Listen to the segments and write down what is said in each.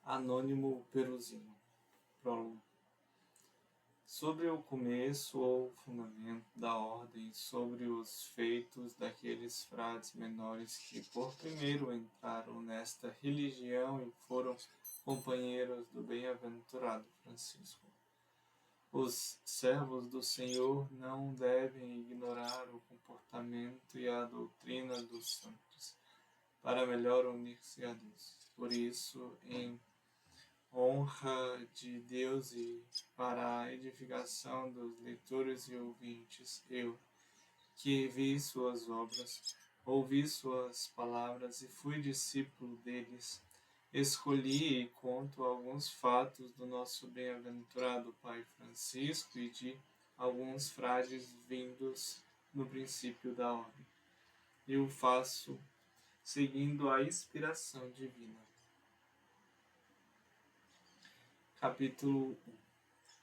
Anônimo Peruzino. Prólogo. Sobre o começo ou fundamento da ordem, sobre os feitos daqueles frades menores que por primeiro entraram nesta religião e foram companheiros do bem-aventurado Francisco. Os servos do Senhor não devem ignorar o comportamento e a doutrina dos santos, para melhor unir-se a Deus. Por isso, em honra de Deus e para a edificação dos leitores e ouvintes, eu, que vi suas obras, ouvi suas palavras e fui discípulo deles, escolhi e conto alguns fatos do nosso bem-aventurado Pai Francisco e de alguns frades vindos no princípio da ordem. E o faço seguindo a inspiração divina. Capítulo 1.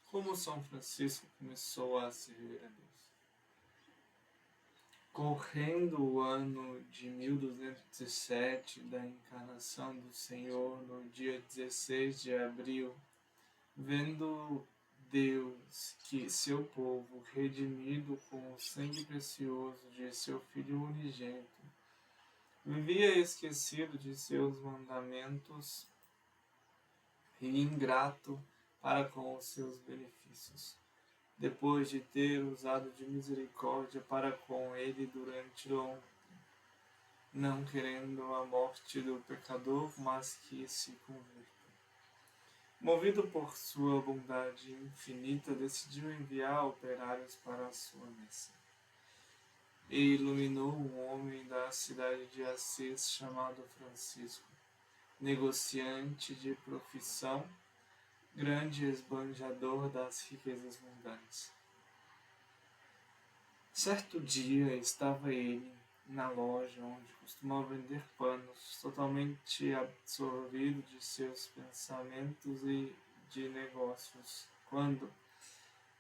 Como São Francisco começou a servir a Deus. Correndo o ano de 1207 da encarnação do Senhor, no dia 16 de abril, vendo Deus que seu povo, redimido com o sangue precioso de seu Filho unigênito, vivia esquecido de seus mandamentos e ingrato para com os seus benefícios, depois de ter usado de misericórdia para com ele durante longo tempo, não querendo a morte do pecador, mas que se converta. Movido por sua bondade infinita, decidiu enviar operários para a sua missa. E iluminou um homem da cidade de Assis chamado Francisco, negociante de profissão, grande esbanjador das riquezas mundanas. Certo dia estava ele na loja onde costumava vender panos, totalmente absorvido de seus pensamentos e de negócios, quando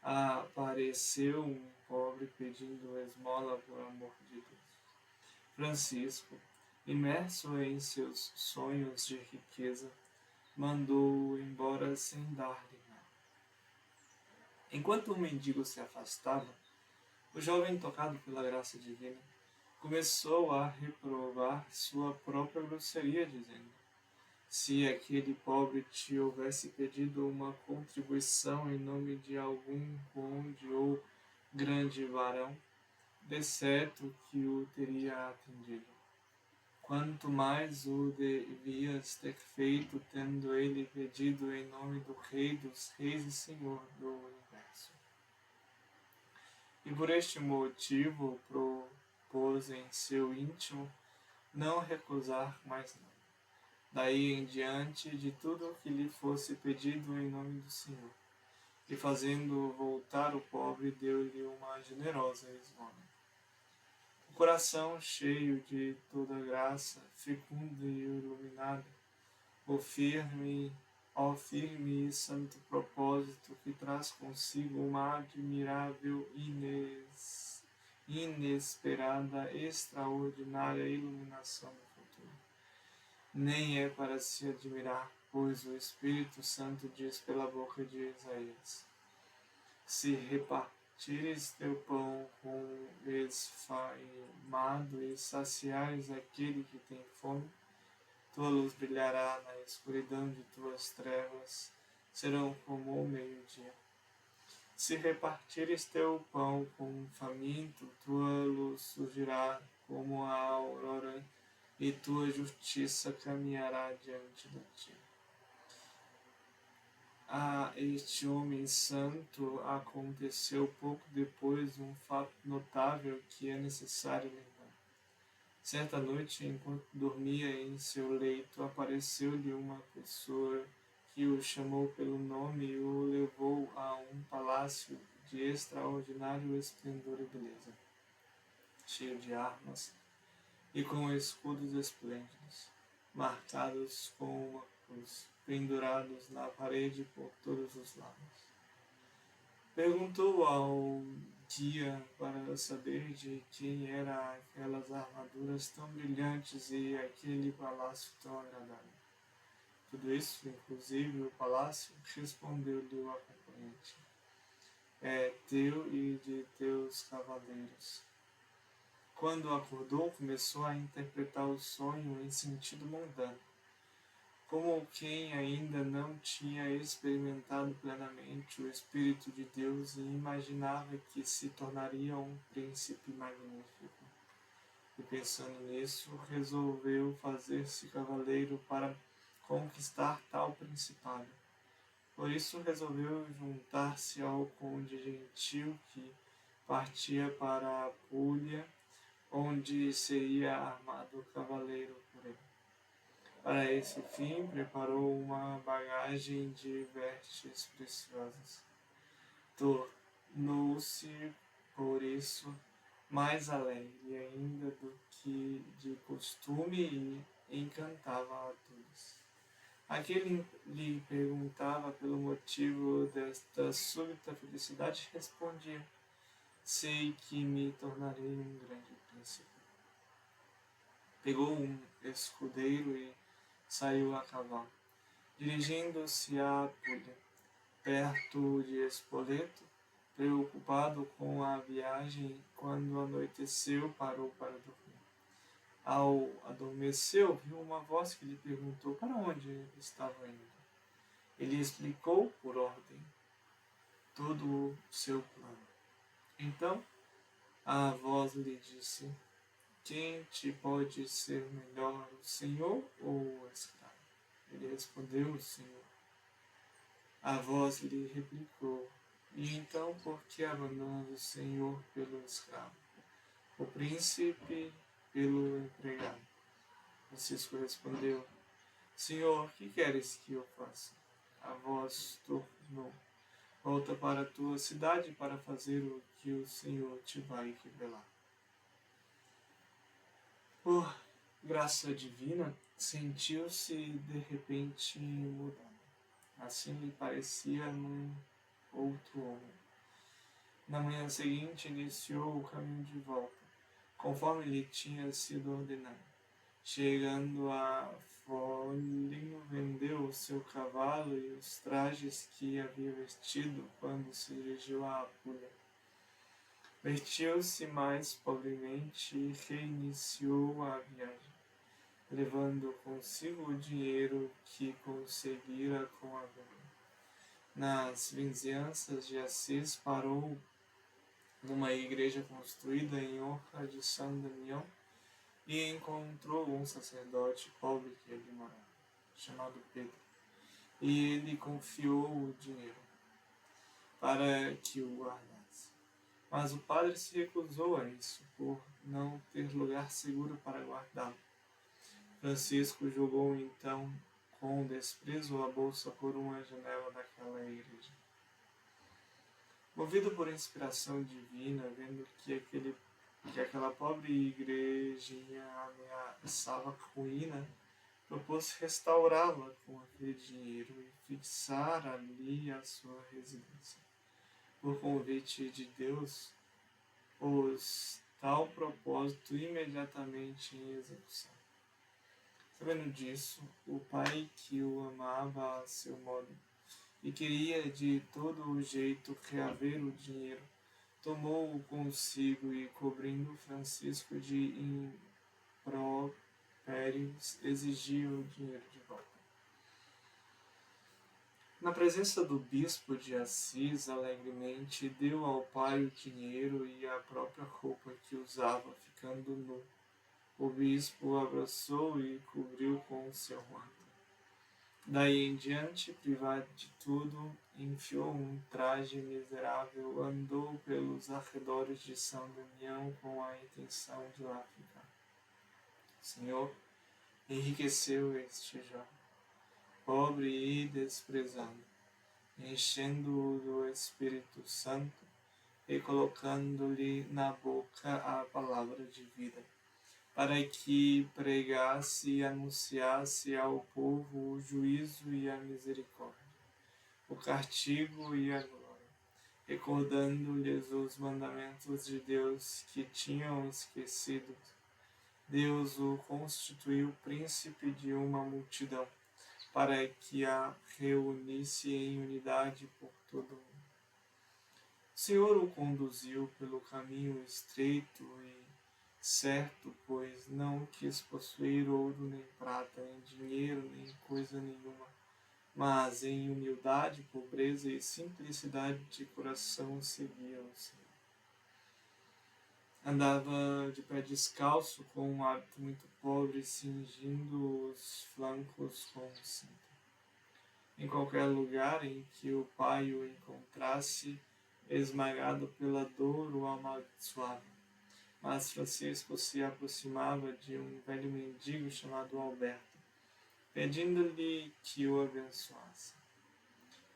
apareceu um pobre pedindo esmola por amor de Deus. Francisco, imerso em seus sonhos de riqueza, mandou-o embora sem dar-lhe nada. Enquanto o mendigo se afastava, o jovem, tocado pela graça divina, começou a reprovar sua própria grosseria, dizendo: se aquele pobre te houvesse pedido uma contribuição em nome de algum conde ou grande varão, de certo que o teria atendido. Quanto mais o devias ter feito, tendo ele pedido em nome do Rei dos Reis e Senhor do Universo. E por este motivo propôs em seu íntimo não recusar mais nada. Daí em diante, de tudo o que lhe fosse pedido em nome do Senhor, e fazendo voltar o pobre, deu-lhe uma generosa esmola. O coração cheio de toda graça, fecundo e iluminado, o firme e santo propósito que traz consigo uma admirável, inesperada, extraordinária iluminação do futuro. Nem é para se admirar, pois o Espírito Santo diz pela boca de Isaías: se repartires teu pão com o esfaimado e saciares aquele que tem fome, tua luz brilhará na escuridão de tuas trevas, serão como o meio-dia. Se repartires teu pão com o faminto, tua luz surgirá como a aurora, e tua justiça caminhará diante de ti. A este homem santo aconteceu pouco depois um fato notável que é necessário lembrar. Certa noite, enquanto dormia em seu leito, apareceu-lhe uma pessoa que o chamou pelo nome e o levou a um palácio de extraordinário esplendor e beleza, cheio de armas e com escudos esplêndidos, marcados com uma cruz, pendurados na parede por todos os lados. Perguntou ao guia para saber de quem eram aquelas armaduras tão brilhantes e aquele palácio tão agradável. Tudo isso, inclusive o palácio, respondeu-lhe o acompanhante: é teu e de teus cavaleiros. Quando acordou, começou a interpretar o sonho em sentido mundano, como quem ainda não tinha experimentado plenamente o Espírito de Deus e imaginava que se tornaria um príncipe magnífico. E pensando nisso, resolveu fazer-se cavaleiro para conquistar tal principado. Por isso resolveu juntar-se ao conde gentil que partia para a Puglia, onde seria armado cavaleiro por ele. Para esse fim, preparou uma bagagem de vestes preciosas. Tornou-se, por isso, mais alegre ainda do que de costume e encantava a todos. Aquele lhe perguntava pelo motivo desta súbita felicidade, respondia: sei que me tornarei um grande príncipe. Pegou um escudeiro e saiu a cavalo, dirigindo-se à Puglia, perto de Spoleto. Preocupado com a viagem, quando anoiteceu, parou para dormir. Ao adormeceu, viu uma voz que lhe perguntou para onde estava indo. Ele explicou, por ordem, todo o seu plano. Então, a voz lhe disse: quem te pode ser melhor, o senhor ou o escravo? Ele respondeu: o senhor. A voz lhe replicou: e então por que abandonas o senhor pelo escravo, o príncipe pelo empregado? Francisco respondeu: senhor, que queres que eu faça? A voz tornou: volta para a tua cidade para fazer o que o senhor te vai revelar. Por graça divina, sentiu-se de repente mudado. Assim lhe parecia num outro homem. Na manhã seguinte, iniciou o caminho de volta, conforme lhe tinha sido ordenado. Chegando a Foligno, vendeu o seu cavalo e os trajes que havia vestido quando se dirigiu à Apúlia. Vestiu-se mais pobremente e reiniciou a viagem, levando consigo o dinheiro que conseguira com a venda. Nas vizinhanças de Assis, parou numa igreja construída em honra de São Damião e encontrou um sacerdote pobre que ali morava, chamado Pedro, e ele confiou o dinheiro para que o guardasse. Mas o padre se recusou a isso, por não ter lugar seguro para guardá-lo. Francisco jogou então com desprezo a bolsa por uma janela daquela igreja. Movido por inspiração divina, vendo que aquela pobre igrejinha ameaçava ruína, propôs restaurá-la com aquele dinheiro e fixar ali a sua residência. Por convite de Deus, pôs tal propósito imediatamente em execução. Sabendo disso, o pai, que o amava a seu modo e queria de todo o jeito reaver o dinheiro, tomou-o consigo e, cobrindo Francisco de impropérios, exigiu o dinheiro de volta. Na presença do bispo de Assis, alegremente deu ao pai o dinheiro e a própria roupa que usava, ficando nu. O bispo o abraçou e cobriu com o seu manto. Daí em diante, privado de tudo, enfiou um traje miserável, andou pelos arredores de São Damião com a intenção de lá ficar. O Senhor enriqueceu este jovem, pobre e desprezado, enchendo-o do Espírito Santo e colocando-lhe na boca a palavra de vida, para que pregasse e anunciasse ao povo o juízo e a misericórdia, o castigo e a glória, recordando-lhes os mandamentos de Deus que tinham esquecido. Deus o constituiu príncipe de uma multidão, para que a reunisse em unidade por todo o mundo. O Senhor o conduziu pelo caminho estreito e certo, pois não quis possuir ouro, nem prata, nem dinheiro, nem coisa nenhuma, mas em humildade, pobreza e simplicidade de coração seguia o Senhor. Andava de pé descalço, com um hábito muito pobre, cingindo os flancos com cinta. Em qualquer lugar em que o pai o encontrasse, esmagado pela dor, o amaldiçoava. Mas Francisco se aproximava de um velho mendigo chamado Alberto, pedindo-lhe que o abençoasse.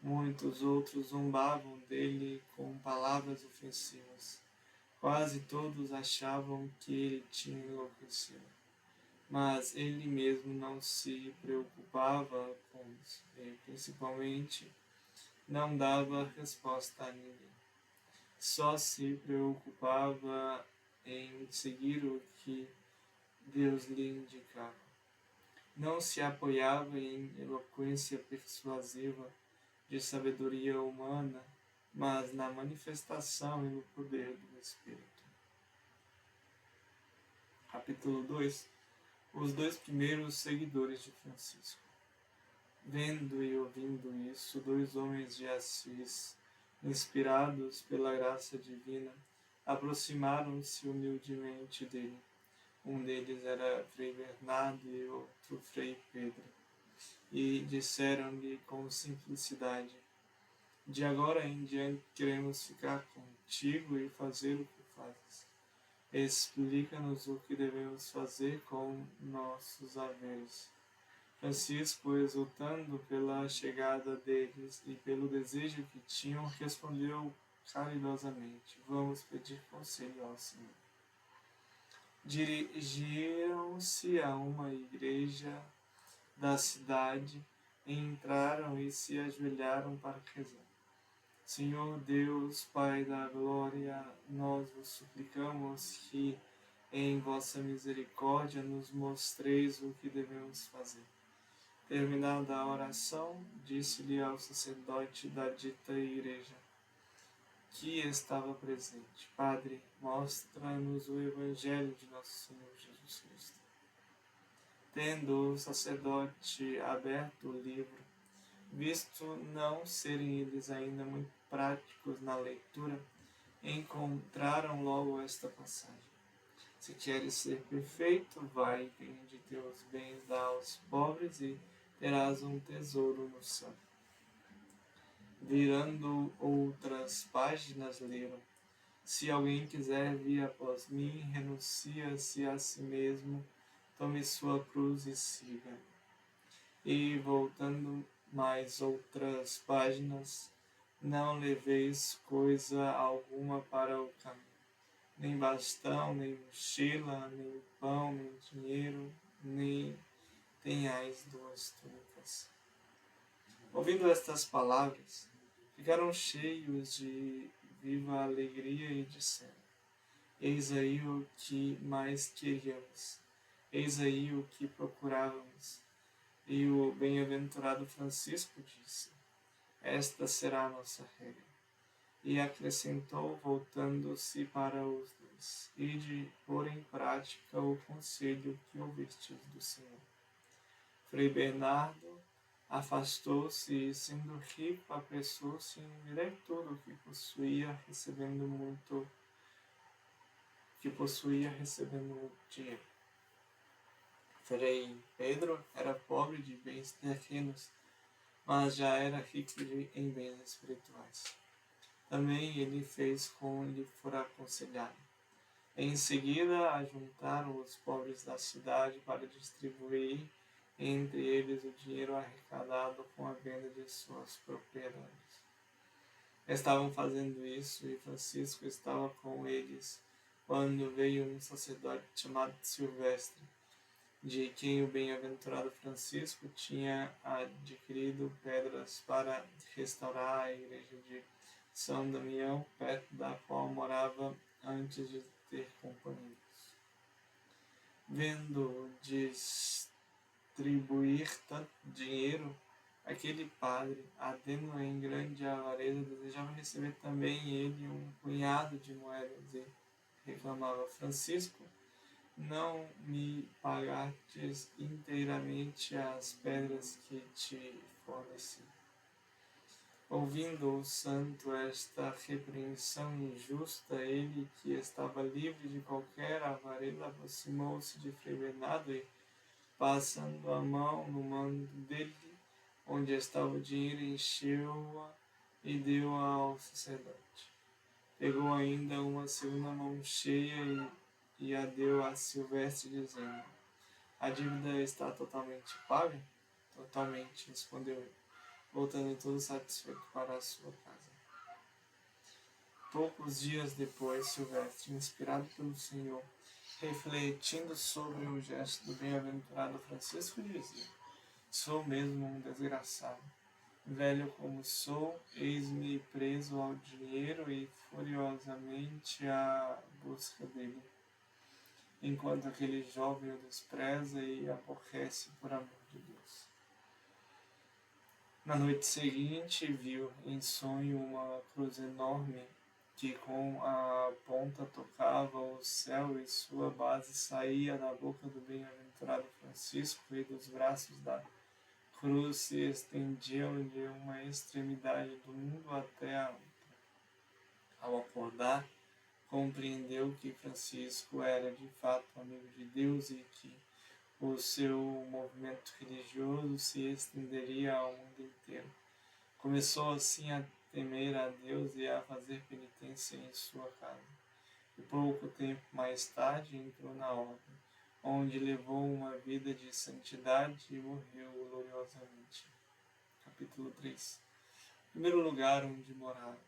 Muitos outros zombavam dele com palavras ofensivas. Quase todos achavam que ele tinha enlouquecido. Mas ele mesmo não se preocupava com isso, e principalmente não dava resposta a ninguém. Só se preocupava em seguir o que Deus lhe indicava. Não se apoiava em eloquência persuasiva de sabedoria humana, mas na manifestação e no poder do Espírito. Capítulo 2. Os dois primeiros seguidores de Francisco. Vendo e ouvindo isso, dois homens de Assis, inspirados pela graça divina, aproximaram-se humildemente dele. Um deles era Frei Bernardo e outro Frei Pedro, e disseram-lhe com simplicidade: de agora em diante queremos ficar contigo e fazer o que fazes. Explica-nos o que devemos fazer com nossos haveres. Francisco, exultando pela chegada deles e pelo desejo que tinham, respondeu caridosamente: vamos pedir conselho ao Senhor. Dirigiram-se a uma igreja da cidade, entraram e se ajoelharam para rezar. Senhor Deus, Pai da glória, nós vos suplicamos que, em vossa misericórdia, nos mostreis o que devemos fazer. Terminada a oração, disse-lhe ao sacerdote da dita igreja, que estava presente: Padre, mostra-nos o Evangelho de nosso Senhor Jesus Cristo. Tendo o sacerdote aberto o livro, visto não serem eles ainda muito práticos na leitura, encontraram logo esta passagem: se queres ser perfeito, vai, vende teus bens, dá aos pobres e terás um tesouro no céu. Virando outras páginas, leram: se alguém quiser vir após mim, renuncia-se a si mesmo, tome sua cruz e siga. E voltando mais outras páginas, não leveis coisa alguma para o caminho, nem bastão, nem mochila, nem pão, nem dinheiro, nem tenhais duas túnicas. Ouvindo estas palavras, ficaram cheios de viva alegria e disseram: eis aí o que mais queríamos, eis aí o que procurávamos. E o bem-aventurado Francisco disse: esta será a nossa regra. E acrescentou, voltando-se para os dois: ide pôr em prática o conselho que ouvistes do Senhor. Frei Bernardo afastou-se e, sendo rico, apressou-se em vender tudo o que possuía, recebendo muito dinheiro. Frei Pedro era pobre de bens terrenos, mas já era rico em bens espirituais. Também ele fez como lhe fora aconselhado. Em seguida, ajuntaram os pobres da cidade para distribuir entre eles o dinheiro arrecadado com a venda de suas propriedades. Estavam fazendo isso e Francisco estava com eles quando veio um sacerdote chamado Silvestre, de quem o bem-aventurado Francisco tinha adquirido pedras para restaurar a igreja de São Damião, perto da qual morava antes de ter companheiros. dinheiro, aquele padre, ardendo em grande avareza, desejava receber também ele um punhado de moedas e reclamava: Francisco, não me pagastes inteiramente as pedras que te forneci. Ouvindo o santo esta repreensão injusta, ele, que estava livre de qualquer avareza, aproximou-se de Frei Bernardo e, passando a mão no manto dele, onde estava o dinheiro, encheu-a e deu-a ao sacerdote. Pegou ainda uma segunda mão cheia e a deu a Silvestre, dizendo: A dívida está totalmente paga? Totalmente, respondeu ele, voltando todo satisfeito para a sua casa. Poucos dias depois, Silvestre, inspirado pelo Senhor, refletindo sobre o gesto do bem-aventurado Francisco, dizia: Sou mesmo um desgraçado. Velho como sou, eis-me preso ao dinheiro e furiosamente à busca dele, enquanto aquele jovem o despreza e aborrece por amor de Deus. Na noite seguinte, viu em sonho uma cruz enorme que com a ponta tocava o céu e sua base saía da boca do bem-aventurado Francisco, e dos braços da cruz se estendiam de uma extremidade do mundo até a outra. Ao acordar, compreendeu que Francisco era de fato amigo de Deus e que o seu movimento religioso se estenderia ao mundo inteiro. Começou assim a temer a Deus e a fazer penitência em sua casa. E pouco tempo mais tarde entrou na ordem, onde levou uma vida de santidade e morreu gloriosamente. Capítulo 3. Primeiro lugar onde moraram.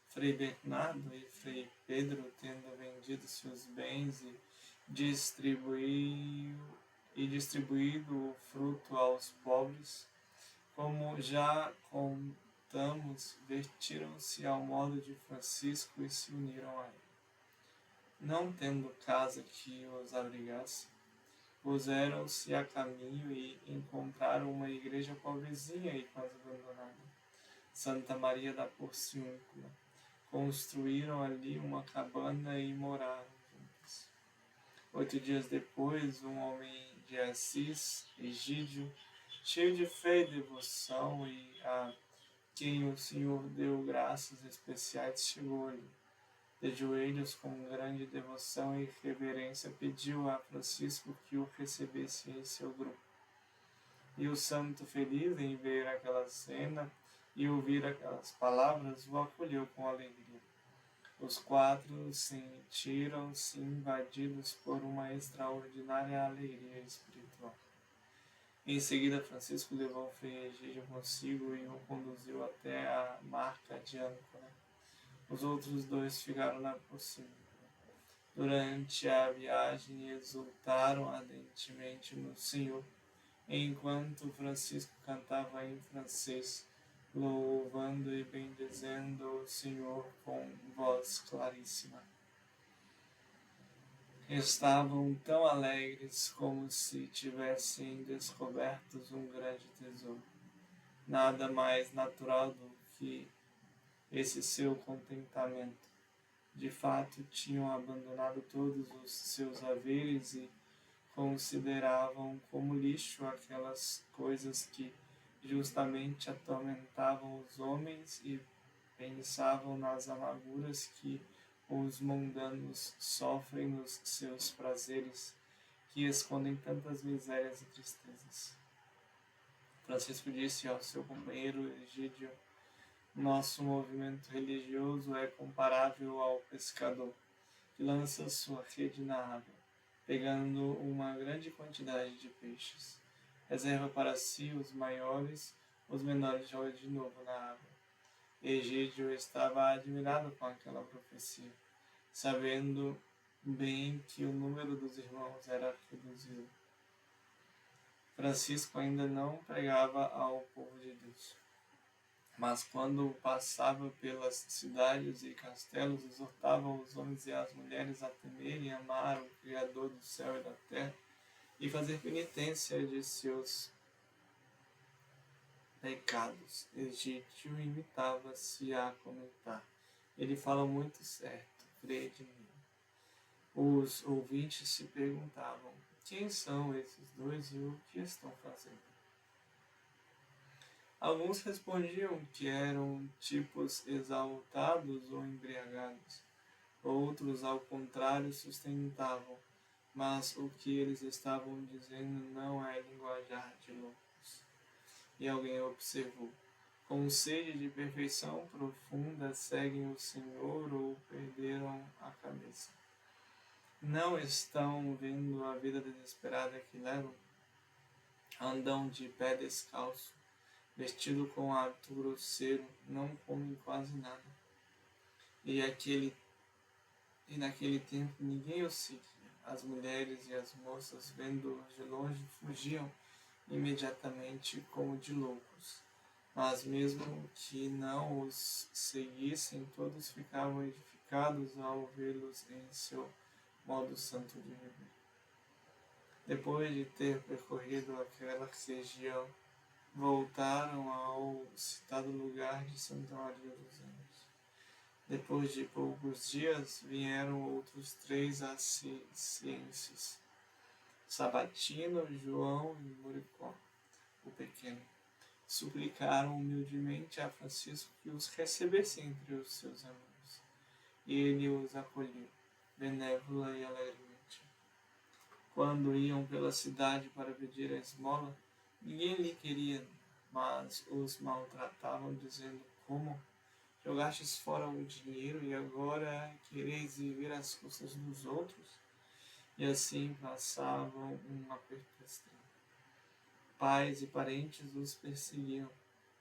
Frei Bernardo e Frei Pedro, tendo vendido seus bens e distribuído o fruto aos pobres, como já contamos, vestiram-se ao modo de Francisco e se uniram a ele. Não tendo casa que os abrigasse, puseram-se a caminho e encontraram uma igreja pobrezinha e quase abandonada, Santa Maria da Porciúncula. Construíram ali uma cabana e moraram juntos. 8 dias depois, um homem de Assis, Egídio, cheio de fé e devoção, e a quem o Senhor deu graças especiais, chegou ali. De joelhos, com grande devoção e reverência, pediu a Francisco que o recebesse em seu grupo. E o santo, feliz em ver aquela cena e ouvir aquelas palavras, o acolheu com alegria. Os 4 sentiram-se invadidos por uma extraordinária alegria espiritual. Em seguida, Francisco levou o Frei Egídio consigo e o conduziu até a marca de âncora. Os outros 2 ficaram na Porciúncula. Durante a viagem, exultaram ardentemente no Senhor, enquanto Francisco cantava em francês, louvando e bendizendo o Senhor com voz claríssima. Estavam tão alegres como se tivessem descoberto um grande tesouro. Nada mais natural do que esse seu contentamento. De fato, tinham abandonado todos os seus haveres e consideravam como lixo aquelas coisas que justamente atormentavam os homens e pensavam nas amarguras que os mundanos sofrem nos seus prazeres, que escondem tantas misérias e tristezas. Francisco disse ao seu companheiro Egídio: Nosso movimento religioso é comparável ao pescador que lança sua rede na água, pegando uma grande quantidade de peixes. Reserva para si os maiores, os menores joga de novo na água. Egídio estava admirado com aquela profecia, sabendo bem que o número dos irmãos era reduzido. Francisco ainda não pregava ao povo de Deus, mas quando passava pelas cidades e castelos, exortava os homens e as mulheres a temerem e amar o Criador do céu e da terra e fazer penitência de seus pecados. Egídio limitava-se a comentar: ele fala muito certo, crê de mim. Os ouvintes se perguntavam: quem são esses dois e o que estão fazendo? Alguns respondiam que eram tipos exaltados ou embriagados. Outros, ao contrário, sustentavam: mas o que eles estavam dizendo não é linguajar de loucos. E alguém observou: com sede de perfeição profunda seguem o Senhor ou perderam a cabeça. Não estão vendo a vida desesperada que levam? Andam de pé descalço, vestido com hábito grosseiro, não comem quase nada. E naquele tempo ninguém os seguia. As mulheres e as moças, vendo-os de longe, fugiam imediatamente como de loucos. Mas mesmo que não os seguissem, todos ficavam edificados ao vê-los em seu modo santo de viver. Depois de ter percorrido aquela região, voltaram ao citado lugar de Santa Maria dos Anjos. Depois de poucos dias, vieram outros 3 assistentes, Sabatino, João e Muricó, o pequeno. Suplicaram humildemente a Francisco que os recebesse entre os seus amigos. E ele os acolheu, benévola e alegremente. Quando iam pela cidade para pedir a esmola, ninguém lhe queria, mas os maltratavam, dizendo: como jogastes fora o dinheiro e agora quereis viver às custas dos outros? E assim passavam um aperto extremo. Pais e parentes os perseguiam.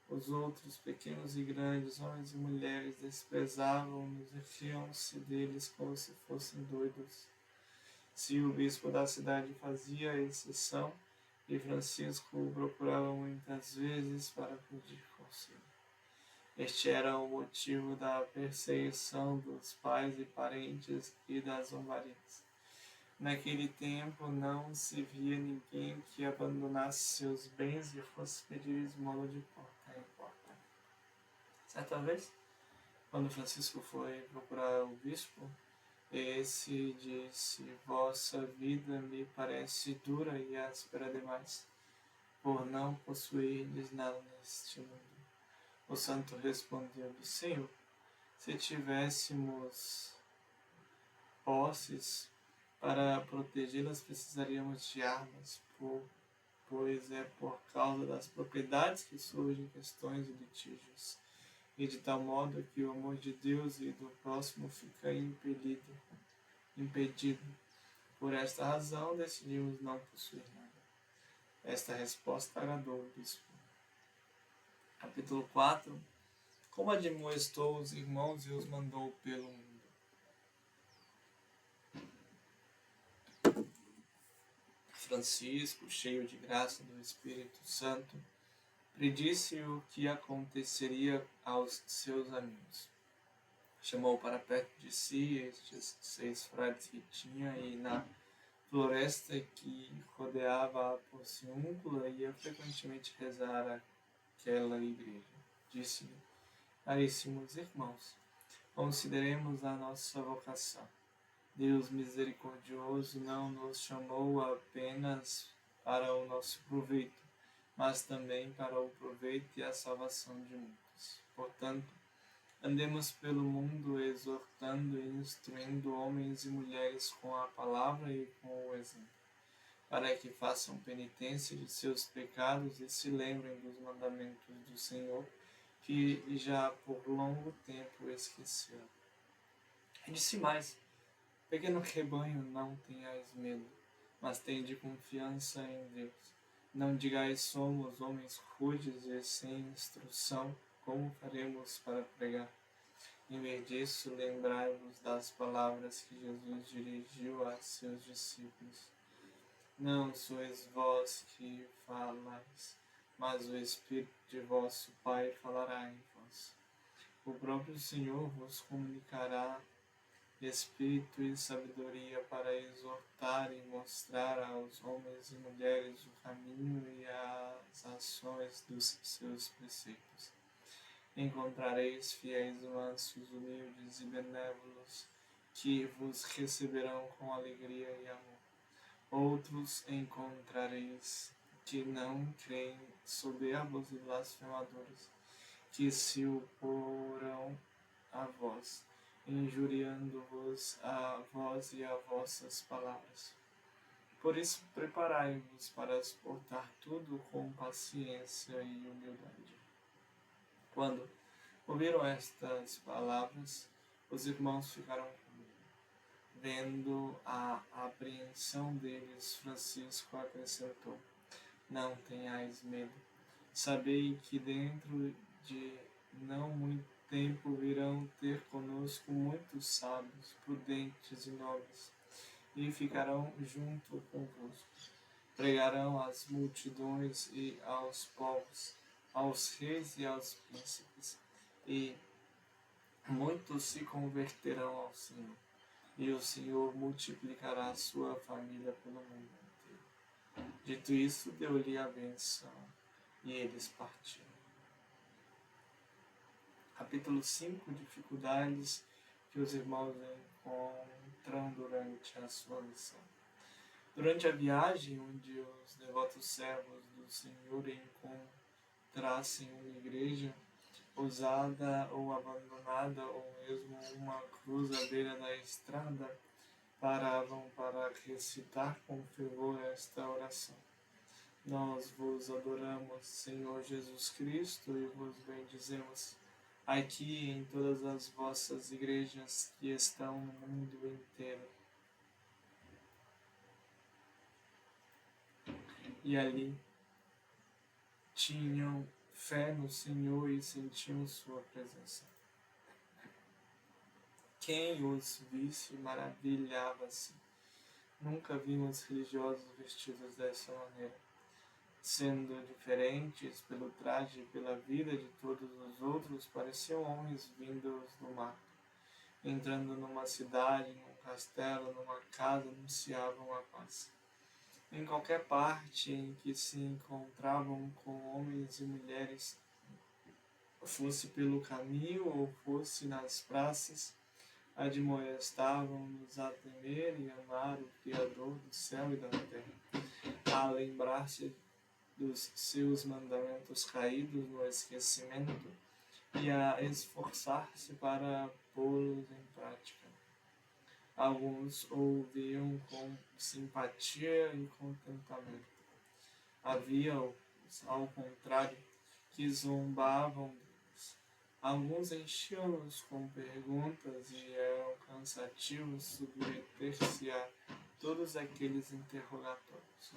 Os outros, pequenos e grandes, homens e mulheres, desprezavam-nos e riam-se deles como se fossem doidos. Se o bispo da cidade fazia exceção, e Francisco o procurava muitas vezes para pedir conselho. Este era o motivo da perseguição dos pais e parentes e das zombarias. Naquele tempo não se via ninguém que abandonasse seus bens e fosse pedir esmola de porta em porta. Certa vez, quando Francisco foi procurar o bispo, esse disse: vossa vida me parece dura e áspera demais, por não possuirdes nada neste mundo. O santo respondeu-lhe: Senhor, se tivéssemos posses, para protegê-las precisaríamos de armas, pois é por causa das propriedades que surgem questões e litígios, e de tal modo que o amor de Deus e do próximo fica impedido. Por esta razão decidimos não possuir nada. Esta resposta agradou o bispo. Capítulo 4. Como admoestou os irmãos e os mandou pelo mundo. Francisco, cheio de graça do Espírito Santo, predisse o que aconteceria aos seus amigos. Chamou para perto de si estes 6 frades que tinha e na floresta que rodeava a Porciúncula ia frequentemente rezar aquela igreja. Disse-lhe: caríssimos irmãos, consideremos a nossa vocação. Deus misericordioso não nos chamou apenas para o nosso proveito, mas também para o proveito e a salvação de muitos. Portanto, andemos pelo mundo exortando e instruindo homens e mulheres com a palavra e com o exemplo, para que façam penitência de seus pecados e se lembrem dos mandamentos do Senhor, que já por longo tempo esqueceram. E disse mais: pequeno rebanho, não tenhais medo, mas tende confiança em Deus. Não digais: somos homens rudes e sem instrução, como faremos para pregar? Em vez disso, lembrai-vos das palavras que Jesus dirigiu a seus discípulos. Não sois vós que falais, mas o Espírito de vosso Pai falará em vós. O próprio Senhor vos comunicará espírito e sabedoria para exortar e mostrar aos homens e mulheres o caminho e as ações dos seus preceitos. Encontrareis fiéis, mansos, humildes e benévolos, que vos receberão com alegria e amor. Outros encontrareis que não creem, soberbos e blasfemadores, que se oporão a vós, injuriando-vos a vós e a vossas palavras. Por isso, preparai-vos para suportar tudo com paciência e humildade. Quando ouviram estas palavras, os irmãos ficaram com medo. Vendo a apreensão deles, Francisco acrescentou: não tenhais medo. Sabei que dentro de não muito tempo virão ter conosco muitos sábios, prudentes e nobres, e ficarão junto convosco. Pregarão às multidões e aos povos, aos reis e aos príncipes, e muitos se converterão ao Senhor, e o Senhor multiplicará a sua família pelo mundo inteiro. Dito isso, deu-lhe a benção, e eles partiram. Capítulo 5. Dificuldades que os irmãos encontram durante a sua missão. Durante a viagem, onde os devotos servos do Senhor encontrassem uma igreja usada ou abandonada, ou mesmo uma cruz à beira da estrada, paravam para recitar com fervor esta oração: nós vos adoramos, Senhor Jesus Cristo, e vos bendizemos aqui em todas as vossas igrejas que estão no mundo inteiro. E ali tinham fé no Senhor e sentiam sua presença. Quem os visse maravilhava-se. Nunca vimos religiosos vestidos dessa maneira, sendo diferentes pelo traje e pela vida de todos os outros, pareciam homens vindos do mar. Entrando numa cidade, num castelo, numa casa, anunciavam a paz. Em qualquer parte em que se encontravam com homens e mulheres, fosse pelo caminho ou fosse nas praças, admoestavam-nos a temer e amar o Criador do céu e da terra, a lembrar-se dos seus mandamentos caídos no esquecimento e a esforçar-se para pô-los em prática. Alguns ouviam com simpatia e contentamento. Havia, ao contrário, que zombavam deles. Alguns enchiam-nos com perguntas e eram cansativos submeter-se a todos aqueles interrogatórios.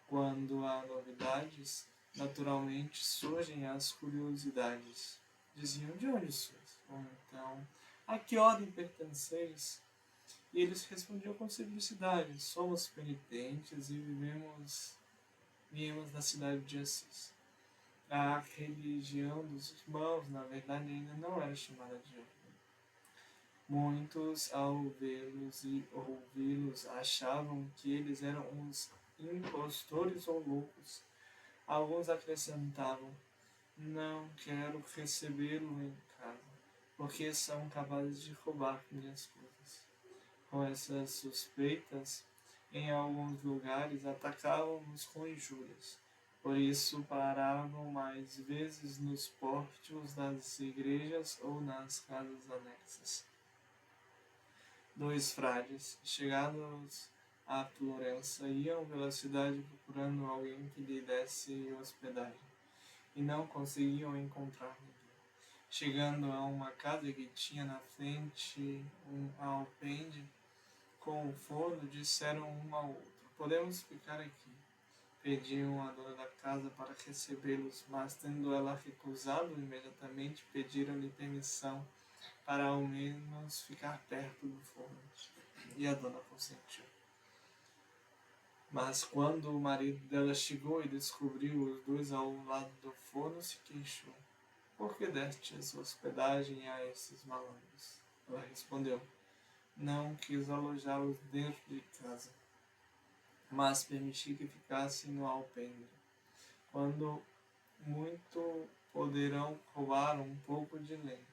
Quando há novidades, naturalmente surgem as curiosidades. Diziam: de onde sois? Ou então: a que ordem pertenceis? E eles respondiam com simplicidade: somos penitentes e viemos da cidade de Assis. A religião dos irmãos, na verdade, ainda não era chamada de ordem. Muitos, ao vê-los e ouvi-los, achavam que eles eram uns impostores ou loucos. Alguns acrescentavam: não quero recebê-lo em casa, porque são capazes de roubar minhas coisas. Com essas suspeitas, em alguns lugares atacavam-nos com injúrias. Por isso paravam mais vezes nos pórticos das igrejas ou nas casas anexas. 2 frades, chegados a Florença, iam pela cidade procurando alguém que lhe desse hospedagem, e não conseguiam encontrar ninguém. Chegando a uma casa que tinha na frente um alpendre com o forno, disseram um ao outro: podemos ficar aqui. Pediam a dona da casa para recebê-los, mas tendo ela recusado, imediatamente pediram-lhe permissão para ao menos ficar perto do forno. E a dona consentiu. Mas quando o marido dela chegou e descobriu os dois ao lado do forno, se queixou: por que destes hospedagem a esses malandros? Ela respondeu: não quis alojá-los dentro de casa, mas permitiu que ficassem no alpendre. Quando muito poderão roubar um pouco de lenha.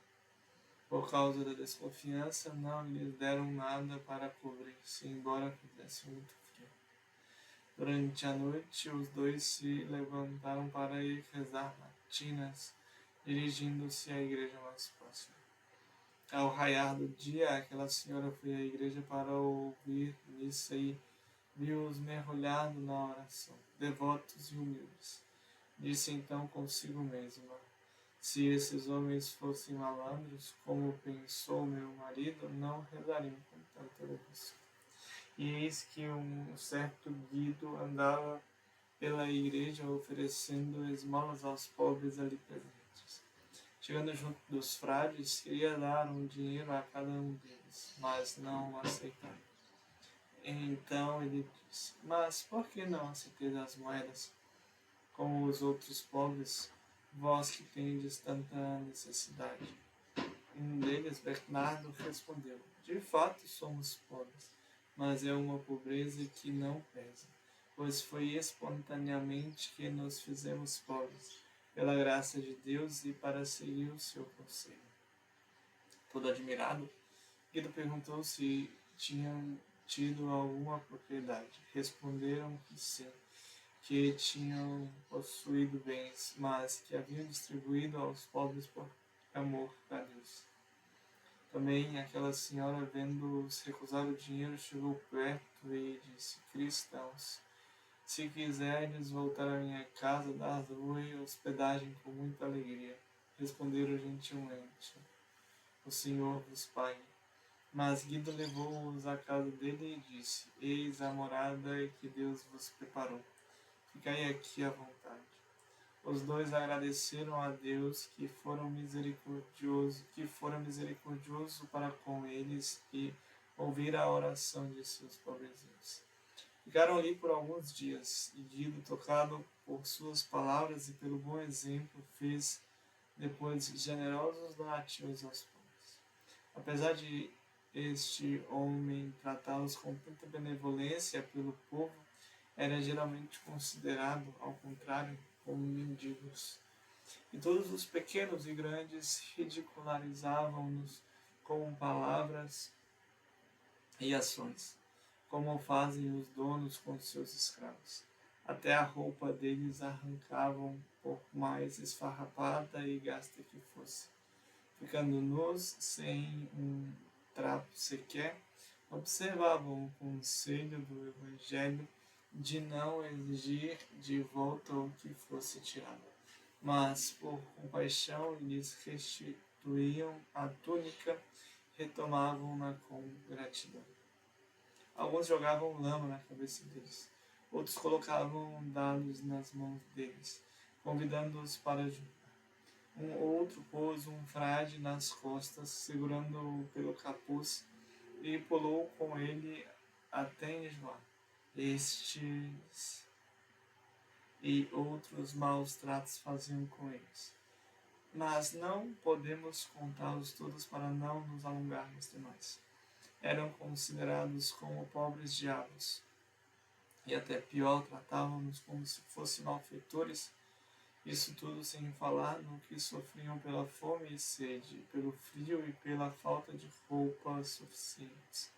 Por causa da desconfiança, não lhes deram nada para cobrir-se, embora fizesse muito frio. Durante a noite, os dois se levantaram para ir rezar matinas, dirigindo-se à igreja mais próxima. Ao raiar do dia, aquela senhora foi à igreja para ouvir missa e viu-os mergulhados na oração, devotos e humildes. Disse então consigo mesma: se esses homens fossem malandros, como pensou meu marido, não rezariam com tanta devoção. E eis que um certo Guido andava pela igreja oferecendo esmolas aos pobres ali presentes. Chegando junto dos frades, queria dar um dinheiro a cada um deles, mas não o aceitaram. Então ele disse: mas por que não aceiteis as moedas, como os outros pobres, vós que tendes tanta necessidade? Um deles, Bernardo, respondeu: de fato somos pobres, mas é uma pobreza que não pesa, pois foi espontaneamente que nos fizemos pobres, pela graça de Deus e para seguir o seu conselho. Todo admirado, Guido perguntou se tinham tido alguma propriedade. Responderam que sim, que tinham possuído bens, mas que haviam distribuído aos pobres por amor a Deus. Também aquela senhora, vendo-os recusar o dinheiro, chegou perto e disse: cristãos, se quiserdes voltar à minha casa, dar-vos hospedagem com muita alegria. Responderam gentilmente: o Senhor vos pague. Mas Guido levou-os à casa dele e disse: eis a morada que Deus vos preparou. Ficai aqui à vontade. Os dois agradeceram a Deus que fora misericordioso para com eles e ouvira a oração de seus pobrezinhos. Ficaram ali por alguns dias, e Guido, tocado por suas palavras e pelo bom exemplo, fez depois generosos donativos aos pobres. Apesar de este homem tratá-los com tanta benevolência pelo povo, era geralmente considerado, ao contrário, como mendigos. E todos os pequenos e grandes ridicularizavam-nos com palavras e ações, como fazem os donos com seus escravos. Até a roupa deles arrancavam, por mais esfarrapada e gasta que fosse. Ficando nus, sem um trapo sequer, observavam o conselho do Evangelho de não exigir de volta o que fosse tirado, mas por compaixão lhes restituíam a túnica, retomavam-na com gratidão. Alguns jogavam lama na cabeça deles, outros colocavam dados nas mãos deles, convidando-os para juntar. Um outro pôs um frade nas costas, segurando-o pelo capuz, e pulou com ele até enjoar. Estes e outros maus tratos faziam com eles. Mas não podemos contá-los todos para não nos alongarmos demais. Eram considerados como pobres diabos, e até pior, tratavam-nos como se fossem malfeitores. Isso tudo sem falar no que sofriam pela fome e sede, pelo frio e pela falta de roupas suficientes.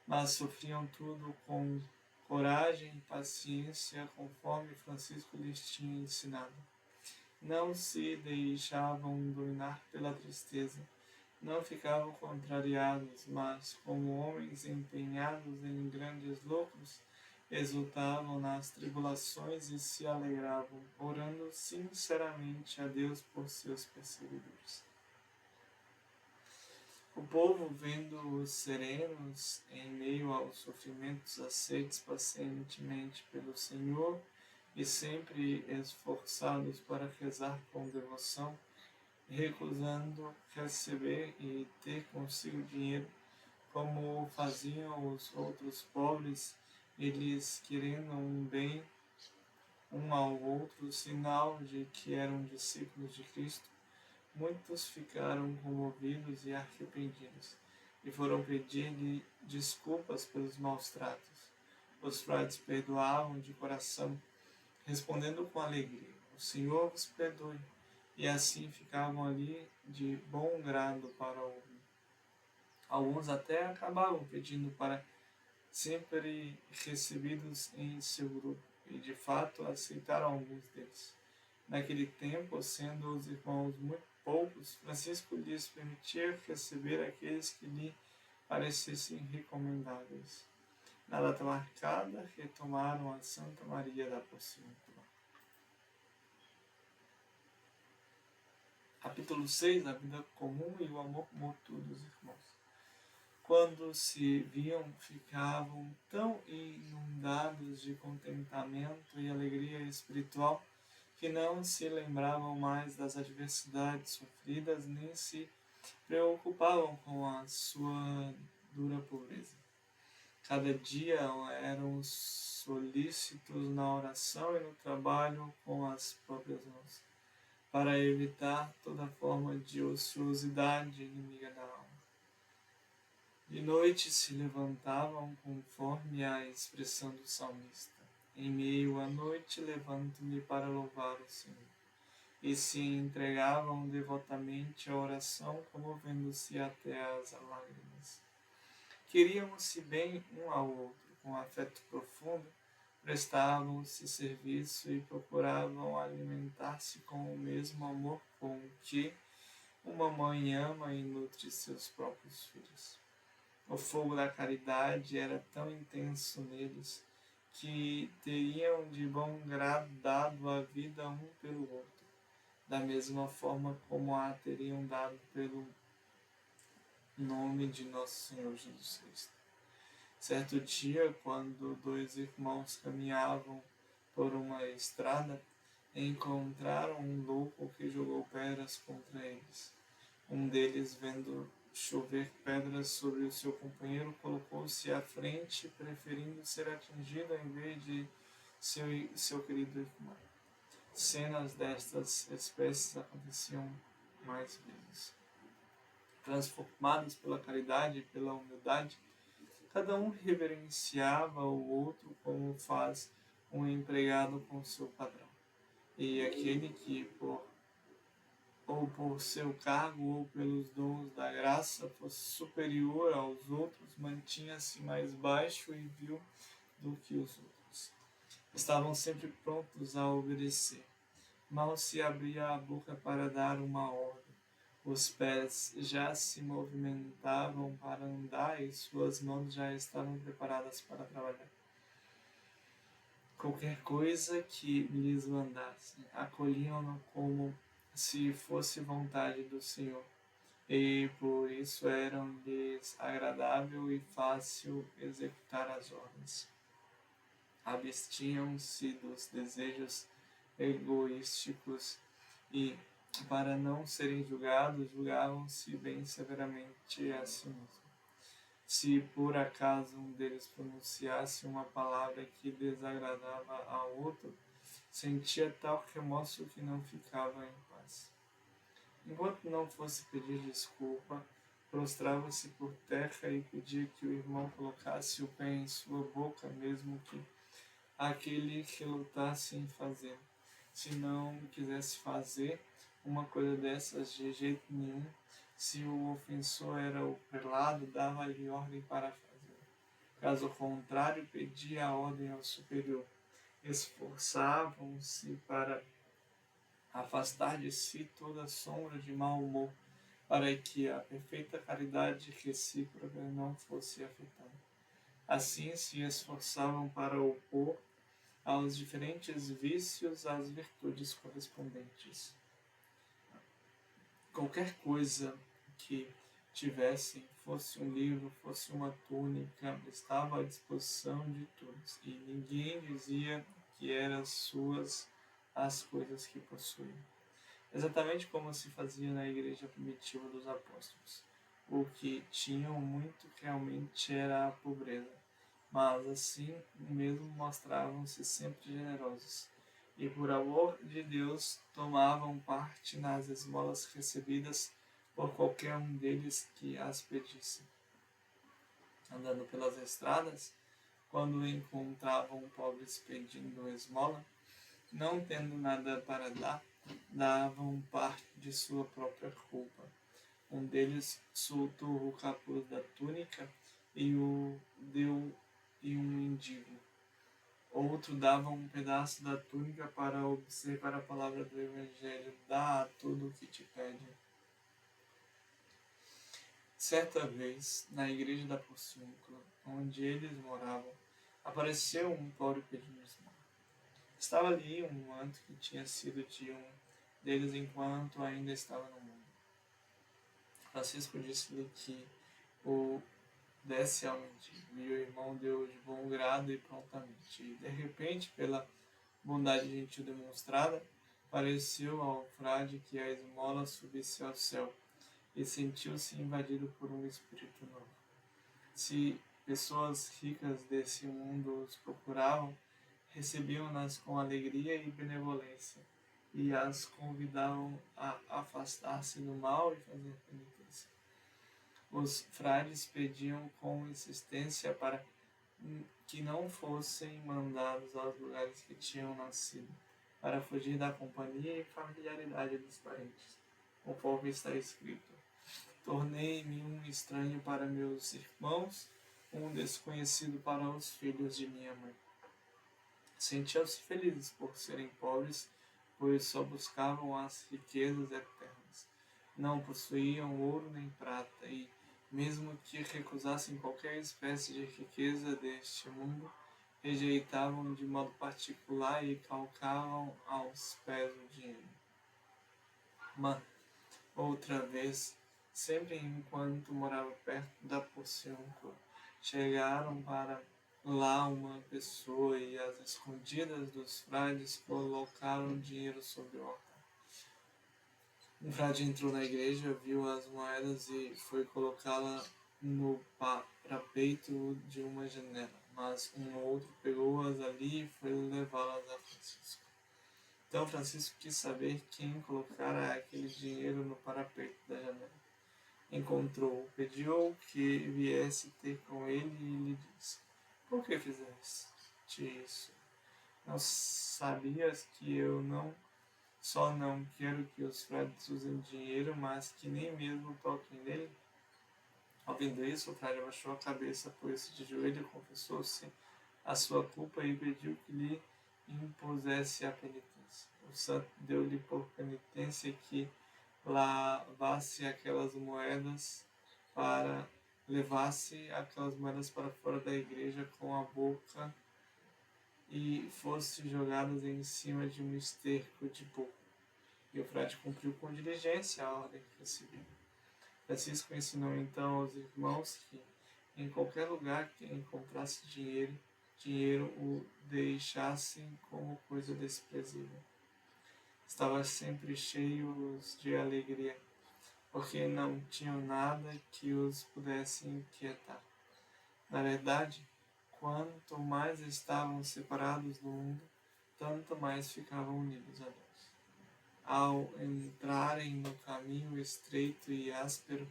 Mas sofriam tudo com coragem e paciência, conforme Francisco lhes tinha ensinado. Não se deixavam dominar pela tristeza, não ficavam contrariados, mas, como homens empenhados em grandes lucros, exultavam nas tribulações e se alegravam, orando sinceramente a Deus por seus perseguidores. O povo, vendo-os serenos em meio aos sofrimentos, aceitos pacientemente pelo Senhor e sempre esforçados para rezar com devoção, recusando receber e ter consigo dinheiro, como faziam os outros pobres, eles querendo um bem um ao outro, sinal de que eram discípulos de Cristo, muitos ficaram comovidos e arrependidos, e foram pedir-lhe desculpas pelos maus tratos. Os frades perdoavam de coração, respondendo com alegria: "O Senhor vos perdoe", e assim ficavam ali de bom grado para ouvir. Alguns até acabavam pedindo para sempre recebidos em seu grupo, e de fato aceitaram alguns deles. Naquele tempo, sendo os irmãos muito poucos, Francisco lhes permitia receber aqueles que lhe parecessem recomendáveis. Na data marcada, retomaram a Santa Maria da Porciúncula. Capítulo 6. A vida comum e o amor mútuo dos irmãos. Quando se viam, ficavam tão inundados de contentamento e alegria espiritual que não se lembravam mais das adversidades sofridas, nem se preocupavam com a sua dura pobreza. Cada dia eram solícitos na oração e no trabalho com as próprias mãos, para evitar toda forma de ociosidade inimiga da alma. De noite se levantavam conforme a expressão do salmista: "Em meio à noite levanto-me para louvar o Senhor", e se entregavam devotamente à oração, comovendo-se até as lágrimas. Queriam-se bem um ao outro, com afeto profundo, prestavam-se serviço e procuravam alimentar-se com o mesmo amor com que uma mãe ama e nutre seus próprios filhos. O fogo da caridade era tão intenso neles que teriam de bom grado dado a vida um pelo outro, da mesma forma como a teriam dado pelo nome de nosso Senhor Jesus Cristo. Certo dia, quando dois irmãos caminhavam por uma estrada, encontraram um louco que jogou pedras contra eles. Um deles, vendo chover pedras sobre o seu companheiro, colocou-se à frente, preferindo ser atingido em vez de seu querido irmão. Cenas destas espécies aconteciam mais vezes. Transformados pela caridade e pela humildade, cada um reverenciava o outro como faz um empregado com seu patrão. E aquele que, por seu cargo ou pelos dons da graça, fosse superior aos outros, mantinha-se mais baixo e vil do que os outros. Estavam sempre prontos a obedecer. Mal se abria a boca para dar uma ordem, os pés já se movimentavam para andar e suas mãos já estavam preparadas para trabalhar. Qualquer coisa que lhes mandassem, acolhiam-no como se fosse vontade do Senhor, e por isso era-lhes agradável e fácil executar as ordens. Abstinham-se dos desejos egoísticos e, para não serem julgados, julgavam-se bem severamente a si mesmos. Se por acaso um deles pronunciasse uma palavra que desagradava ao outro, sentia tal remorso que não ficava em paz. Enquanto não fosse pedir desculpa, prostrava-se por terra e pedia que o irmão colocasse o pé em sua boca, mesmo que aquele relutasse em fazer. Se não quisesse fazer uma coisa dessas de jeito nenhum, se o ofensor era o prelado, dava-lhe ordem para fazer. Caso contrário, pedia a ordem ao superior. Esforçavam-se para afastar de si toda sombra de mau humor, para que a perfeita caridade recíproca não fosse afetada. Assim se esforçavam para opor aos diferentes vícios as virtudes correspondentes. Qualquer coisa que tivessem, fosse um livro, fosse uma túnica, estava à disposição de todos, e ninguém dizia que eram suas as coisas que possuíam. Exatamente como se fazia na igreja primitiva dos apóstolos. O que tinham muito realmente era a pobreza, mas assim mesmo mostravam-se sempre generosos, e por amor de Deus tomavam parte nas esmolas recebidas por qualquer um deles que as pedisse. andando pelas estradas, quando encontravam pobres pedindo esmola, não tendo nada para dar, davam parte de sua própria culpa. Um deles soltou o capuz da túnica e o deu a um mendigo. Outro dava um pedaço da túnica para observar a palavra do Evangelho. Dá tudo o que te pede. Certa vez, na igreja da Porciúncula, onde eles moravam, apareceu um pobre pedindo esmola. Estava ali um manto que tinha sido de um deles enquanto ainda estava no mundo. Francisco disse-lhe que o desse ao mendigo, e o irmão deu de bom grado e prontamente. E, de repente, pela bondade gentil demonstrada, pareceu ao frade que a esmola subisse ao céu, e sentiu-se invadido por um espírito novo. Se pessoas ricas desse mundo os procuravam, recebiam-nas com alegria e benevolência, e as convidavam a afastar-se do mal e fazer penitência. Os frades pediam com insistência para que não fossem mandados aos lugares que tinham nascido, para fugir da companhia e familiaridade dos parentes, conforme está escrito: tornei-me um estranho para meus irmãos, um desconhecido para os filhos de minha mãe. Sentiam-se felizes por serem pobres, pois só buscavam as riquezas eternas. Não possuíam ouro nem prata e, mesmo que recusassem qualquer espécie de riqueza deste mundo, rejeitavam de modo particular e calcavam aos pés o dinheiro. Mas, outra vez, sempre enquanto morava perto da Porciúncula, chegaram para lá uma pessoa e, às escondidas dos frades, colocaram dinheiro sobre o altar. Um frade entrou na igreja, viu as moedas e foi colocá-la no parapeito de uma janela, mas um outro pegou-as ali e foi levá-las a Francisco. Então Francisco quis saber quem colocara aquele dinheiro no parapeito da janela. Encontrou-o, pediu que viesse ter com ele e lhe disse: por que fizeste isso? Não sabias que eu só não quero que os frades usem dinheiro, mas que nem mesmo toquem nele? Ouvindo isso, o frade abaixou a cabeça, pôs-se de joelho, confessou-se a sua culpa e pediu que lhe impusesse a penitência. O santo deu-lhe por penitência que levasse aquelas moedas para fora da igreja com a boca e fosse jogadas em cima de um esterco de burro. E o frade cumpriu com diligência a ordem que recebeu. Francisco ensinou então aos irmãos que, em qualquer lugar que encontrasse dinheiro o deixassem como coisa desprezível. Estava sempre cheios de alegria, porque não tinham nada que os pudesse inquietar. Na verdade, quanto mais estavam separados do mundo, tanto mais ficavam unidos a Deus. Ao entrarem no caminho estreito e áspero,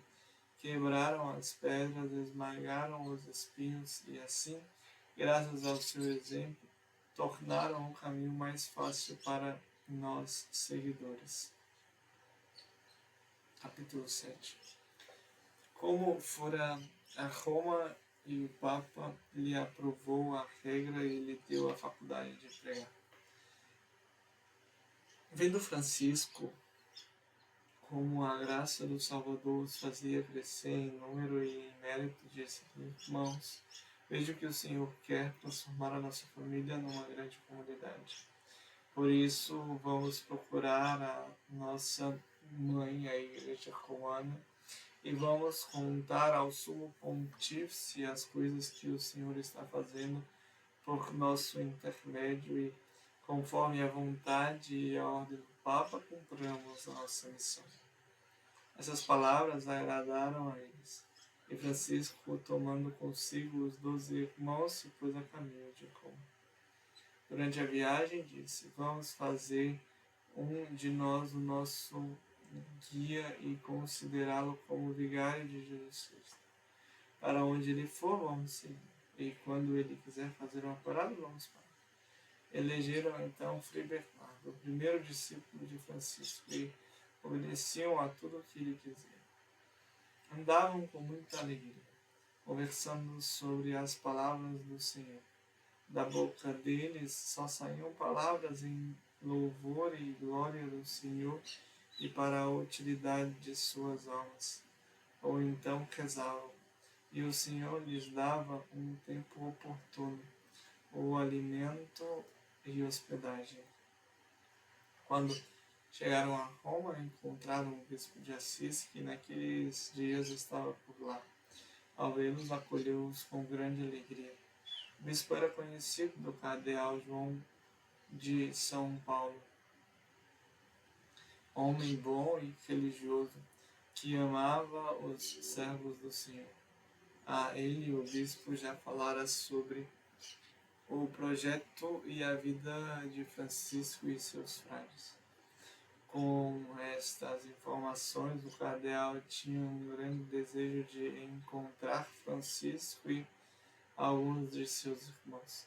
quebraram as pedras, esmagaram os espinhos e assim, graças ao seu exemplo, tornaram o caminho mais fácil para nós seguidores. Capítulo 7. Como fora a Roma e o Papa lhe aprovou a regra e lhe deu a faculdade de pregar. Vendo Francisco como a graça do Salvador os fazia crescer em número e em mérito, disse: irmãos, vejo que o Senhor quer transformar a nossa família numa grande comunidade. Por isso, vamos procurar a nossa mãe, a Igreja Romana, e vamos contar ao Sumo Pontífice as coisas que o Senhor está fazendo por nosso intermédio e, conforme a vontade e a ordem do Papa, cumpramos a nossa missão. Essas palavras agradaram a eles, e Francisco, tomando consigo os 12 irmãos, se pôs a caminho de Roma. Durante a viagem, disse: vamos fazer um de nós o nosso guia e considerá-lo como vigário de Jesus Cristo. Para onde ele for, vamos seguir. E quando ele quiser fazer uma parada, vamos parar. Elegeram então Frei Bernardo, o primeiro discípulo de Francisco, e obedeciam a tudo o que ele dizia. Andavam com muita alegria, conversando sobre as palavras do Senhor. Da boca deles só saíam palavras em louvor e glória do Senhor e para a utilidade de suas almas. Ou então rezavam, e o Senhor lhes dava um tempo oportuno, o alimento e hospedagem. Quando chegaram a Roma, encontraram o bispo de Assis, que naqueles dias estava por lá. Ao vê-los, acolheu-os com grande alegria. O bispo era conhecido do cardeal João de São Paulo, homem bom e religioso, que amava os servos do Senhor. A ele o bispo já falara sobre o projeto e a vida de Francisco e seus frades. Com estas informações, o cardeal tinha um grande desejo de encontrar Francisco e alguns de seus irmãos.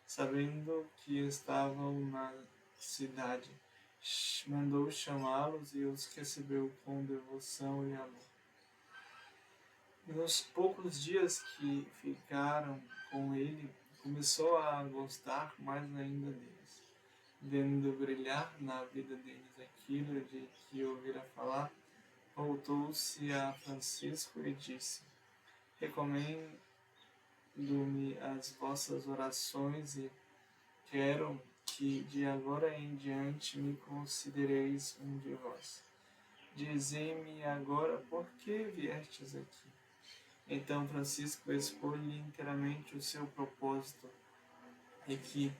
Sabendo que estavam na cidade, mandou chamá-los e os recebeu com devoção e amor. Nos poucos dias que ficaram com ele, começou a gostar mais ainda deles. Vendo brilhar na vida deles aquilo de que ouvira falar, voltou-se a Francisco e disse: recomendo-me as vossas orações e quero que de agora em diante me considereis um de vós. Dizei-me agora por que viestes aqui. Então Francisco expôs-lhe inteiramente o seu propósito e que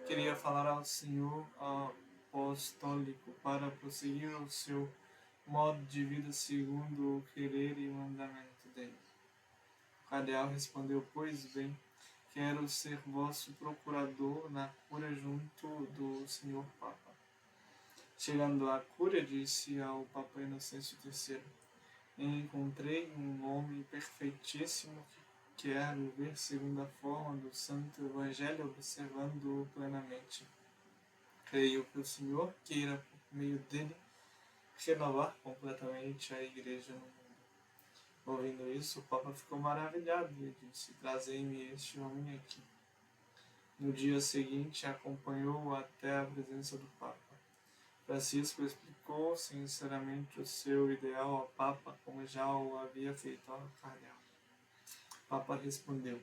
queria falar ao Senhor apostólico para prosseguir o seu modo de vida segundo o querer e mandamento dele. O cardeal respondeu: pois bem, quero ser vosso procurador na cúria junto do Senhor Papa. Chegando à cúria, disse ao Papa Inocêncio III: encontrei um homem perfeitíssimo que quer viver segundo a forma do Santo Evangelho, observando-o plenamente. Creio que o Senhor queira, por meio dele, renovar completamente a Igreja no mundo. Ouvindo isso, o Papa ficou maravilhado e disse: trazei-me este homem aqui. No dia seguinte, acompanhou-o até a presença do Papa. Francisco explicou sinceramente o seu ideal ao Papa, como já o havia feito ao cardeal. O Papa respondeu: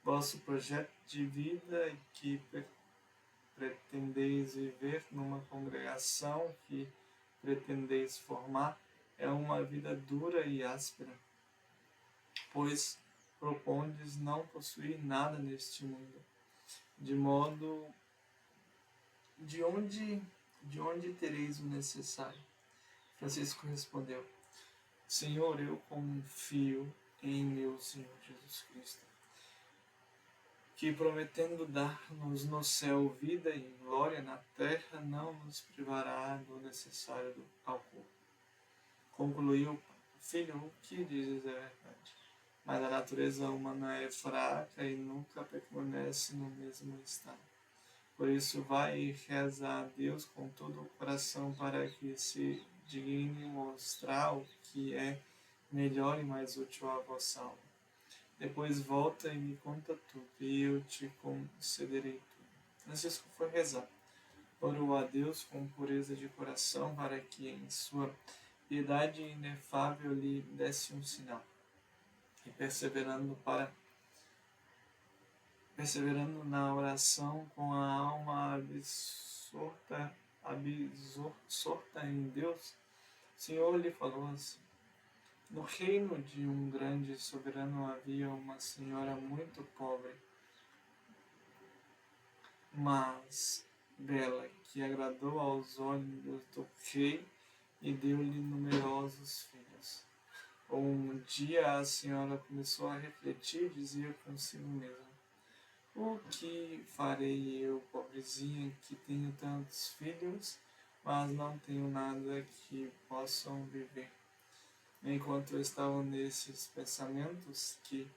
vosso projeto de vida que pretendeis viver numa congregação que pretendeis formar é uma vida dura e áspera, pois propondes não possuir nada neste mundo, de onde tereis o necessário? Francisco respondeu: Senhor, eu confio em meu Senhor Jesus Cristo, que prometendo dar-nos no céu vida e glória na terra, não nos privará do necessário ao corpo. Concluiu: filho, o que dizes é verdade, mas a natureza humana é fraca e nunca permanece no mesmo estado. Por isso, vai e reza a Deus com todo o coração para que se digne mostrar o que é melhor e mais útil à vossa alma. Depois volta e me conta tudo, e eu te concederei tudo. Francisco foi rezar. Orou a Deus com pureza de coração para que em sua piedade inefável lhe desse um sinal. E perseverando na oração com a alma absorta em Deus, o Senhor lhe falou assim: no reino de um grande soberano havia uma senhora muito pobre, mas bela, que agradou aos olhos do rei e deu-lhe numerosos filhos. Um dia a senhora começou a refletir e dizia consigo mesma: o que farei eu, pobrezinha, que tenho tantos filhos, mas não tenho nada que possam viver? Enquanto estavam nesses pensamentos que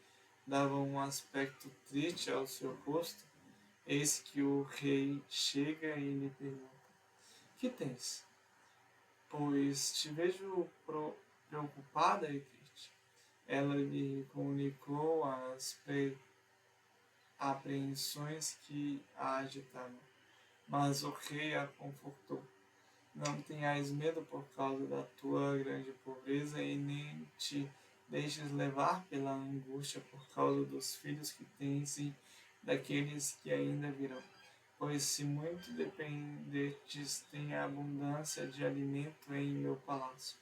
davam um aspecto triste ao seu rosto, eis que o rei chega e lhe pergunta: Que tens? Pois te vejo preocupada e triste. Ela lhe comunicou as apreensões que a agitavam, mas o rei a confortou. Não tenhas medo por causa da tua grande pobreza e nem te deixes levar pela angústia por causa dos filhos que tens e daqueles que ainda virão. Pois se muito dependentes tem a abundância de alimento em meu palácio.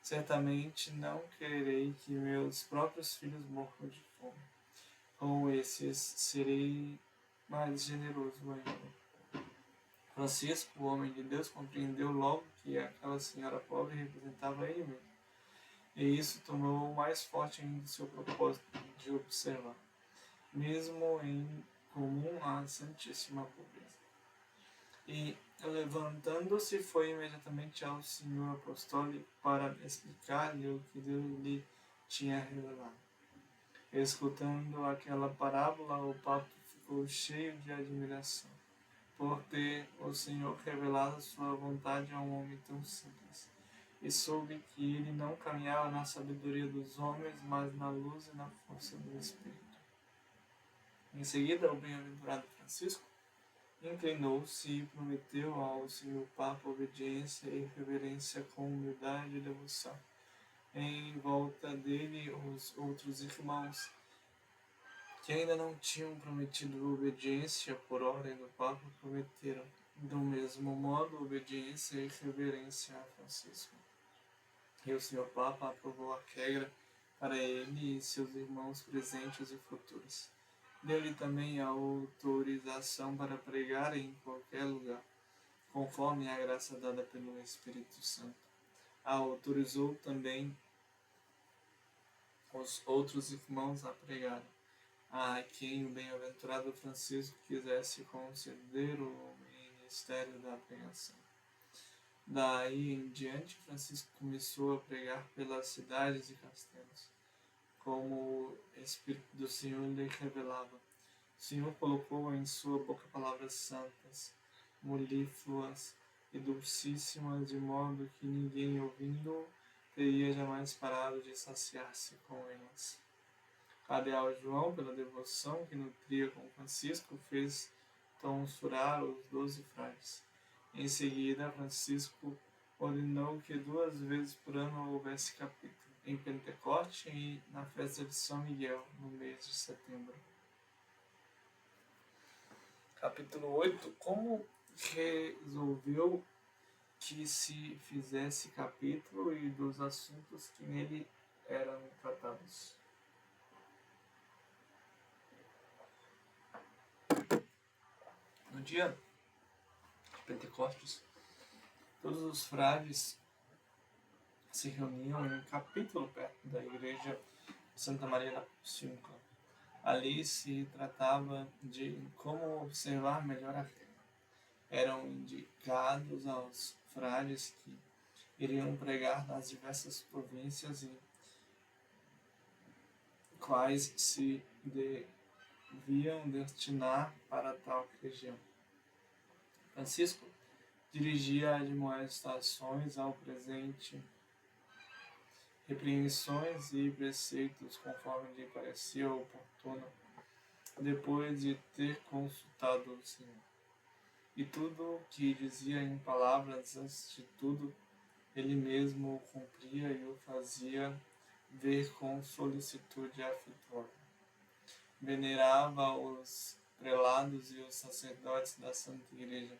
Certamente não quererei que meus próprios filhos morram de fome. Com esses serei mais generoso ainda. Francisco, o homem de Deus, compreendeu logo que aquela senhora pobre representava ele mesmo. E isso tornou mais forte ainda o seu propósito de observar, mesmo em comum à Santíssima Pobreza. E, levantando-se, foi imediatamente ao senhor apostólico para explicar-lhe o que Deus lhe tinha revelado. Escutando aquela parábola, o Papa ficou cheio de admiração por ter o Senhor revelado sua vontade a um homem tão simples, e soube que ele não caminhava na sabedoria dos homens, mas na luz e na força do Espírito. Em seguida, o bem-aventurado Francisco inclinou-se e prometeu ao Senhor Papa obediência e reverência com humildade e devoção. Em volta dele, os outros irmãos, que ainda não tinham prometido obediência por ordem do Papa, prometeram, do mesmo modo, obediência e reverência a Francisco. E o Senhor Papa aprovou a regra para ele e seus irmãos presentes e futuros. Deu-lhe também a autorização para pregar em qualquer lugar, conforme a graça dada pelo Espírito Santo. A autorizou também os outros irmãos a pregarem, a quem o bem-aventurado Francisco quisesse conceder o ministério da pregação. Daí em diante, Francisco começou a pregar pelas cidades e castelos, como o Espírito do Senhor lhe revelava. O Senhor colocou em sua boca palavras santas, molífluas e dulcíssimas, de modo que ninguém ouvindo teria jamais parado de saciar-se com elas. Cardeal João, pela devoção que nutria com Francisco, fez tonsurar os 12 frades. Em seguida, Francisco ordenou que 2 vezes por ano houvesse capítulo, em Pentecoste e na festa de São Miguel, no mês de setembro. Capítulo 8. Como resolveu que se fizesse capítulo e dos assuntos que nele eram tratados. No dia de Pentecostes, todos os frades se reuniam em um capítulo perto da igreja de Santa Maria da Pocilga. Ali se tratava de como observar melhor a regra. Eram indicados aos frades que iriam pregar nas diversas províncias e quais se deviam destinar para tal região. Francisco dirigia admoestações ao presente, repreensões e preceitos conforme lhe parecia oportuno, depois de ter consultado o Senhor. E tudo o que dizia em palavras, antes de tudo, ele mesmo o cumpria e o fazia ver com solicitude afetuosa. Venerava os prelados e os sacerdotes da Santa Igreja,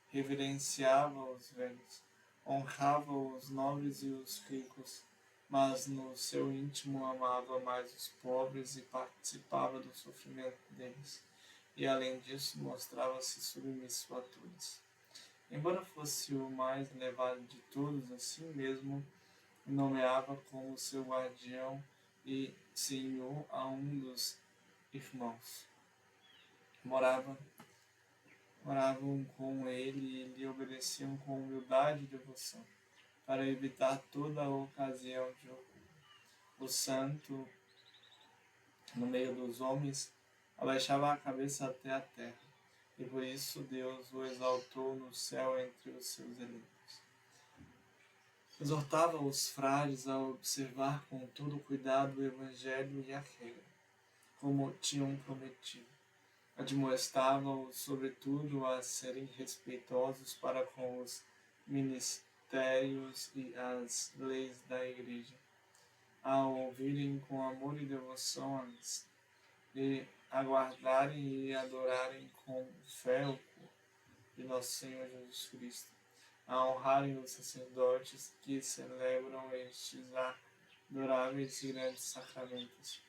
reverenciava os velhos, honrava os nobres e os ricos, mas no seu íntimo amava mais os pobres e participava do sofrimento deles, e além disso mostrava-se submisso a todos. Embora fosse o mais elevado de todos, assim mesmo nomeava como seu guardião e senhor a um dos irmãos. Moravam com ele e lhe obedeciam com humildade e devoção. para evitar toda a ocasião de o santo, no meio dos homens, abaixava a cabeça até a terra, e por isso Deus o exaltou no céu entre os seus eleitos. Exortava os frades a observar com todo cuidado o Evangelho e a regra, como tinham prometido. Admoestava-os, sobretudo, a serem respeitosos para com os ministérios e as leis da Igreja, a ouvirem com amor e devoção a missa, e aguardarem e adorarem com fé o corpo de nosso Senhor Jesus Cristo, a honrarem os sacerdotes que celebram estes adoráveis e grandes sacramentos,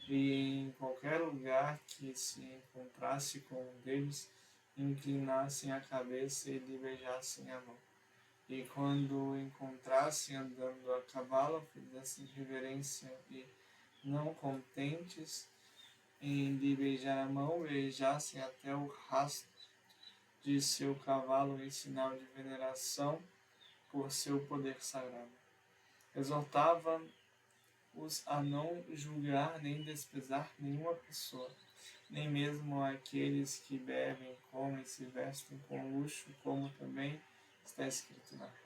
e em qualquer lugar que se encontrasse com um deles, inclinassem a cabeça e lhe beijassem a mão. E quando o encontrassem andando a cavalo, fizessem reverência e, não contentes em lhe beijar a mão, beijassem até o rastro de seu cavalo em sinal de veneração por seu poder sagrado. Exortava-os a não julgar nem desprezar nenhuma pessoa, nem mesmo aqueles que bebem, comem e se vestem com luxo, como também está escrito na regra.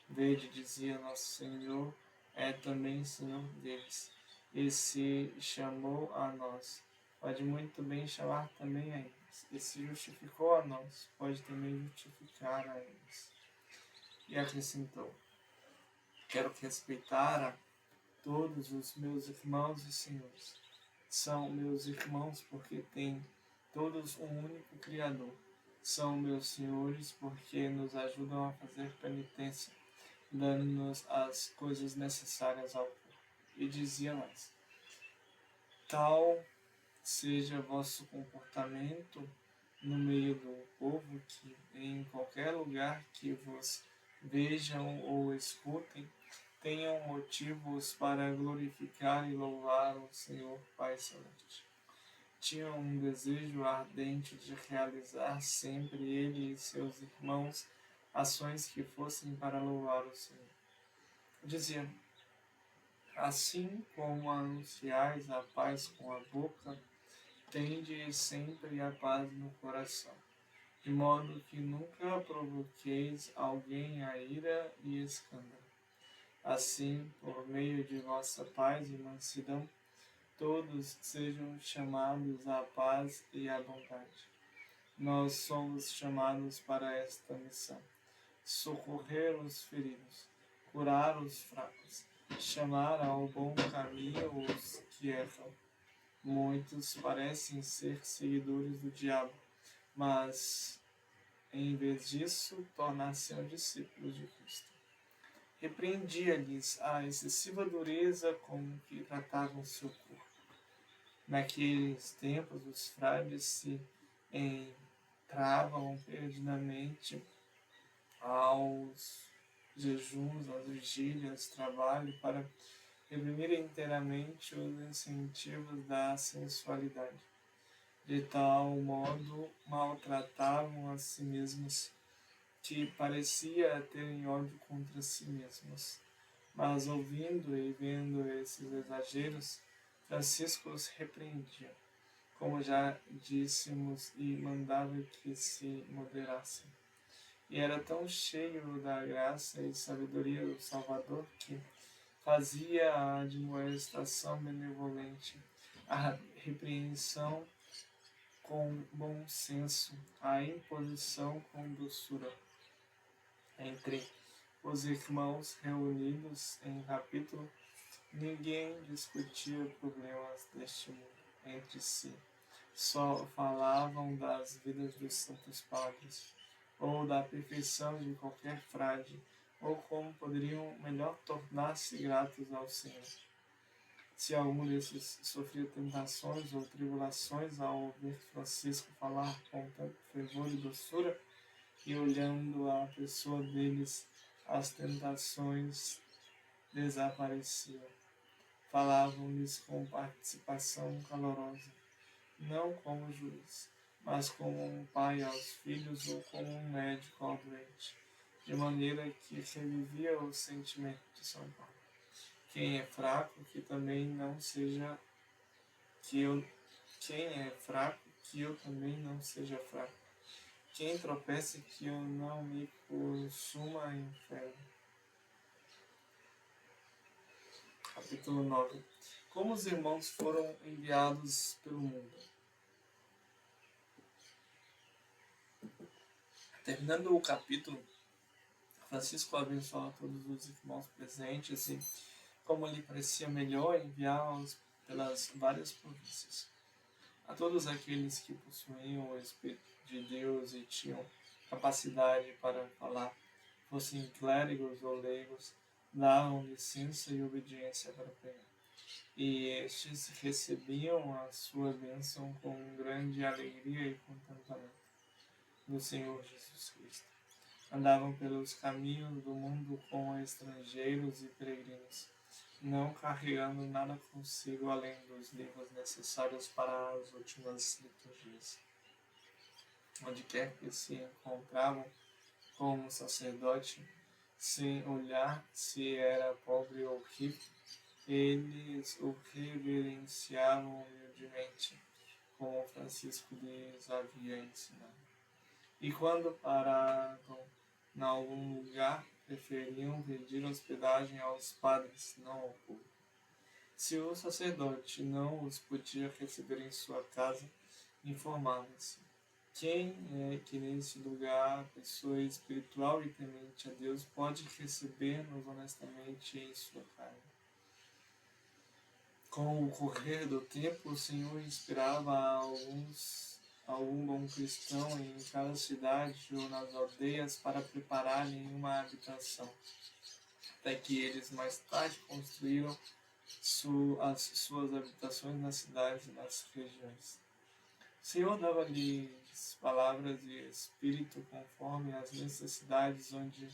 Vede, dizia nosso Senhor, é também Senhor deles, e se chamou a nós, pode muito bem chamar também a eles, e se justificou a nós, pode também justificar a eles. E acrescentou: quero respeitar a todos os meus irmãos e senhores. São meus irmãos porque têm todos um único Criador. São meus senhores porque nos ajudam a fazer penitência, dando-nos as coisas necessárias ao corpo. E dizia mais: tal seja vosso comportamento no meio do povo, que em qualquer lugar que vos vejam ou escutem, tenham motivos para glorificar e louvar o Senhor Pai Celeste. Tinham um desejo ardente de realizar sempre ele e seus irmãos ações que fossem para louvar o Senhor. Dizia: assim como anunciais a paz com a boca, tende sempre a paz no coração, de modo que nunca provoqueis alguém a ira e escândalo. Assim, por meio de vossa paz e mansidão, todos sejam chamados à paz e à bondade. Nós somos chamados para esta missão: socorrer os feridos, curar os fracos, chamar ao bom caminho os que erram. Muitos parecem ser seguidores do diabo, mas, em vez disso, tornar-se-ão discípulos de Cristo. Repreendia-lhes a excessiva dureza com que tratavam seu corpo. Naqueles tempos, os frades se entravam perdidamente aos jejuns, às vigílias, trabalho, para reprimir inteiramente os incentivos da sensualidade. De tal modo, maltratavam a si mesmos, que parecia terem ódio contra si mesmos. Mas, ouvindo e vendo esses exageros, Francisco os repreendia, como já dissemos, e mandava que se moderassem. E era tão cheio da graça e sabedoria do Salvador que fazia a admoestação benevolente, a repreensão com bom senso, a imposição com doçura. Entre os irmãos reunidos em capítulo, ninguém discutia problemas deste mundo entre si. Só falavam das vidas dos santos padres, ou da perfeição de qualquer frade, ou como poderiam melhor tornar-se gratos ao Senhor. Se algum desses sofria tentações ou tribulações ao ouvir Francisco falar com tanto fervor e doçura, e olhando a pessoa deles, as tentações desapareciam. Falavam-lhes com participação calorosa, não como juiz, mas como um pai aos filhos ou como um médico ao doente. de maneira que revivia o sentimento de São Paulo. Quem é fraco, que também não seja que eu quem é fraco, que eu também não seja fraco. Quem tropeça, que eu não me consuma em inferno. Capítulo 9. Como os irmãos foram enviados pelo mundo. Terminando o capítulo, Francisco abençoa todos os irmãos presentes e, como lhe parecia melhor, enviá-los pelas várias províncias. A todos aqueles que possuíam o Espírito de Deus e tinham capacidade para falar, fossem clérigos ou leigos, davam licença e obediência para pregar. E estes recebiam a sua bênção com grande alegria e contentamento do Senhor Jesus Cristo. Andavam pelos caminhos do mundo com estrangeiros e peregrinos, não carregando nada consigo além dos livros necessários para as últimas liturgias. Onde quer que se encontravam como sacerdote, sem olhar se era pobre ou rico, eles o reverenciavam humildemente, como Francisco lhes havia ensinado. E quando paravam em algum lugar, preferiam pedir hospedagem aos padres, não ao povo. Se o sacerdote não os podia receber em sua casa, informava-se: quem é que nesse lugar, pessoa espiritual e temente a Deus, pode receber-nos honestamente em sua casa? Com o correr do tempo, o Senhor inspirava algum bom cristão em cada cidade ou nas aldeias para prepararem uma habitação, até que eles mais tarde construíram as suas habitações nas cidades e nas regiões. O Senhor dava-lhes palavras e espírito conforme as necessidades onde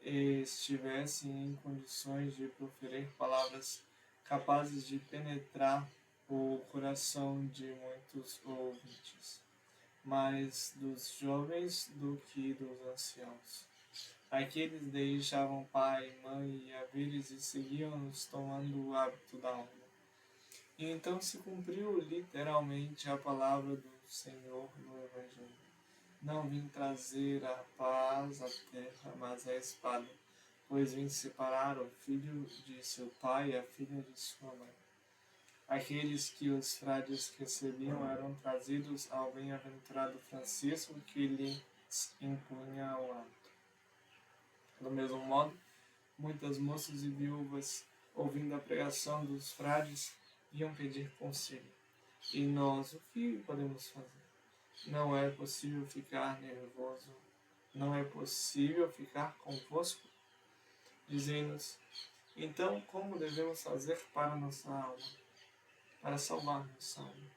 estivessem em condições de proferir palavras capazes de penetrar o coração de muitos ouvintes, mais dos jovens do que dos anciãos. Aqueles deixavam pai, mãe e haveres e seguiam-nos tomando o hábito da alma. E então se cumpriu literalmente a palavra do Senhor no Evangelho. Não vim trazer a paz à terra, mas a espada, pois vim separar o filho de seu pai e a filha de sua mãe. Aqueles que os frades recebiam eram trazidos ao bem-aventurado Francisco, que lhes impunha o hábito. Do mesmo modo, muitas moças e viúvas, ouvindo a pregação dos frades, iam pedir conselho. E nós, o que podemos fazer? Não é possível ficar nervoso. Não é possível ficar convosco? Dizem-nos, então, como devemos fazer para nossa alma? Para salvar nossa alma.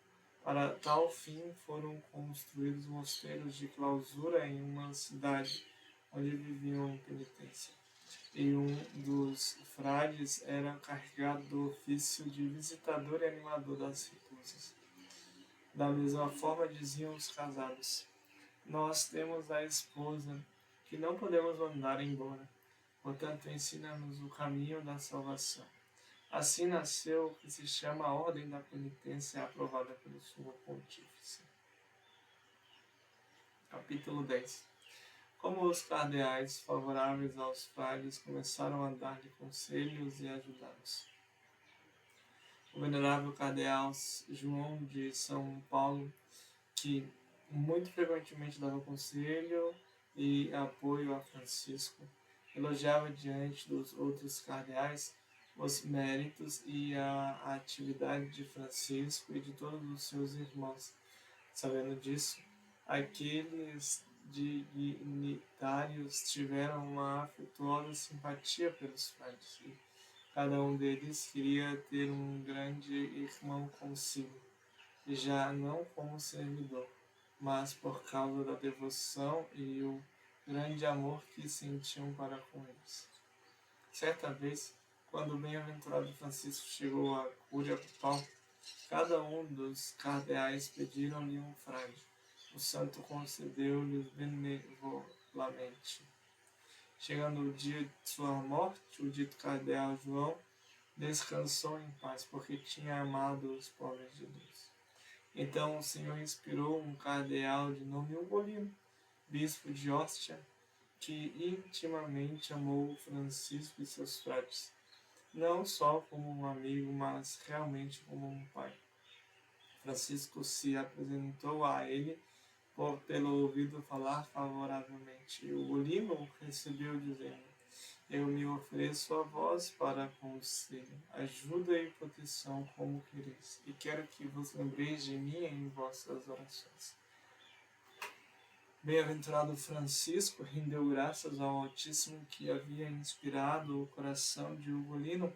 Para tal fim foram construídos mosteiros de clausura em uma cidade onde viviam penitência. E um dos frades era carregado do ofício de visitador e animador das reclusas. Da mesma forma diziam os casados, nós temos a esposa, que não podemos mandar embora, portanto ensina-nos o caminho da salvação. Assim nasceu o que se chama a Ordem da Penitência, aprovada pelo Sumo Pontífice. Capítulo 10. Como os cardeais favoráveis aos frades começaram a dar-lhe conselhos e ajudá-los. O venerável cardeal João de São Paulo, que muito frequentemente dava conselho e apoio a Francisco, elogiava diante dos outros cardeais os méritos e a atividade de Francisco e de todos os seus irmãos. Sabendo disso, aqueles dignitários tiveram uma afetuosa simpatia pelos frades e cada um deles queria ter um grande irmão consigo, já não como servidor, mas por causa da devoção e o grande amor que sentiam para com eles. Certa vez, quando o bem-aventurado Francisco chegou à cúria papal, cada um dos cardeais pediram-lhe um frade. O santo concedeu-lhes benevolamente. Chegando o dia de sua morte, o dito cardeal João descansou em paz, porque tinha amado os pobres de Deus. Então o Senhor inspirou um cardeal de nome Ugolino, bispo de Ostia, que intimamente amou Francisco e seus frades, não só como um amigo, mas realmente como um pai. Francisco se apresentou a ele pelo ouvido falar favoravelmente. O Ugolino recebeu dizendo: eu me ofereço a vós para conselho, ajuda e proteção como quereis, e quero que vos lembreis de mim em vossas orações. Bem-aventurado Francisco rendeu graças ao Altíssimo que havia inspirado o coração de Ugolino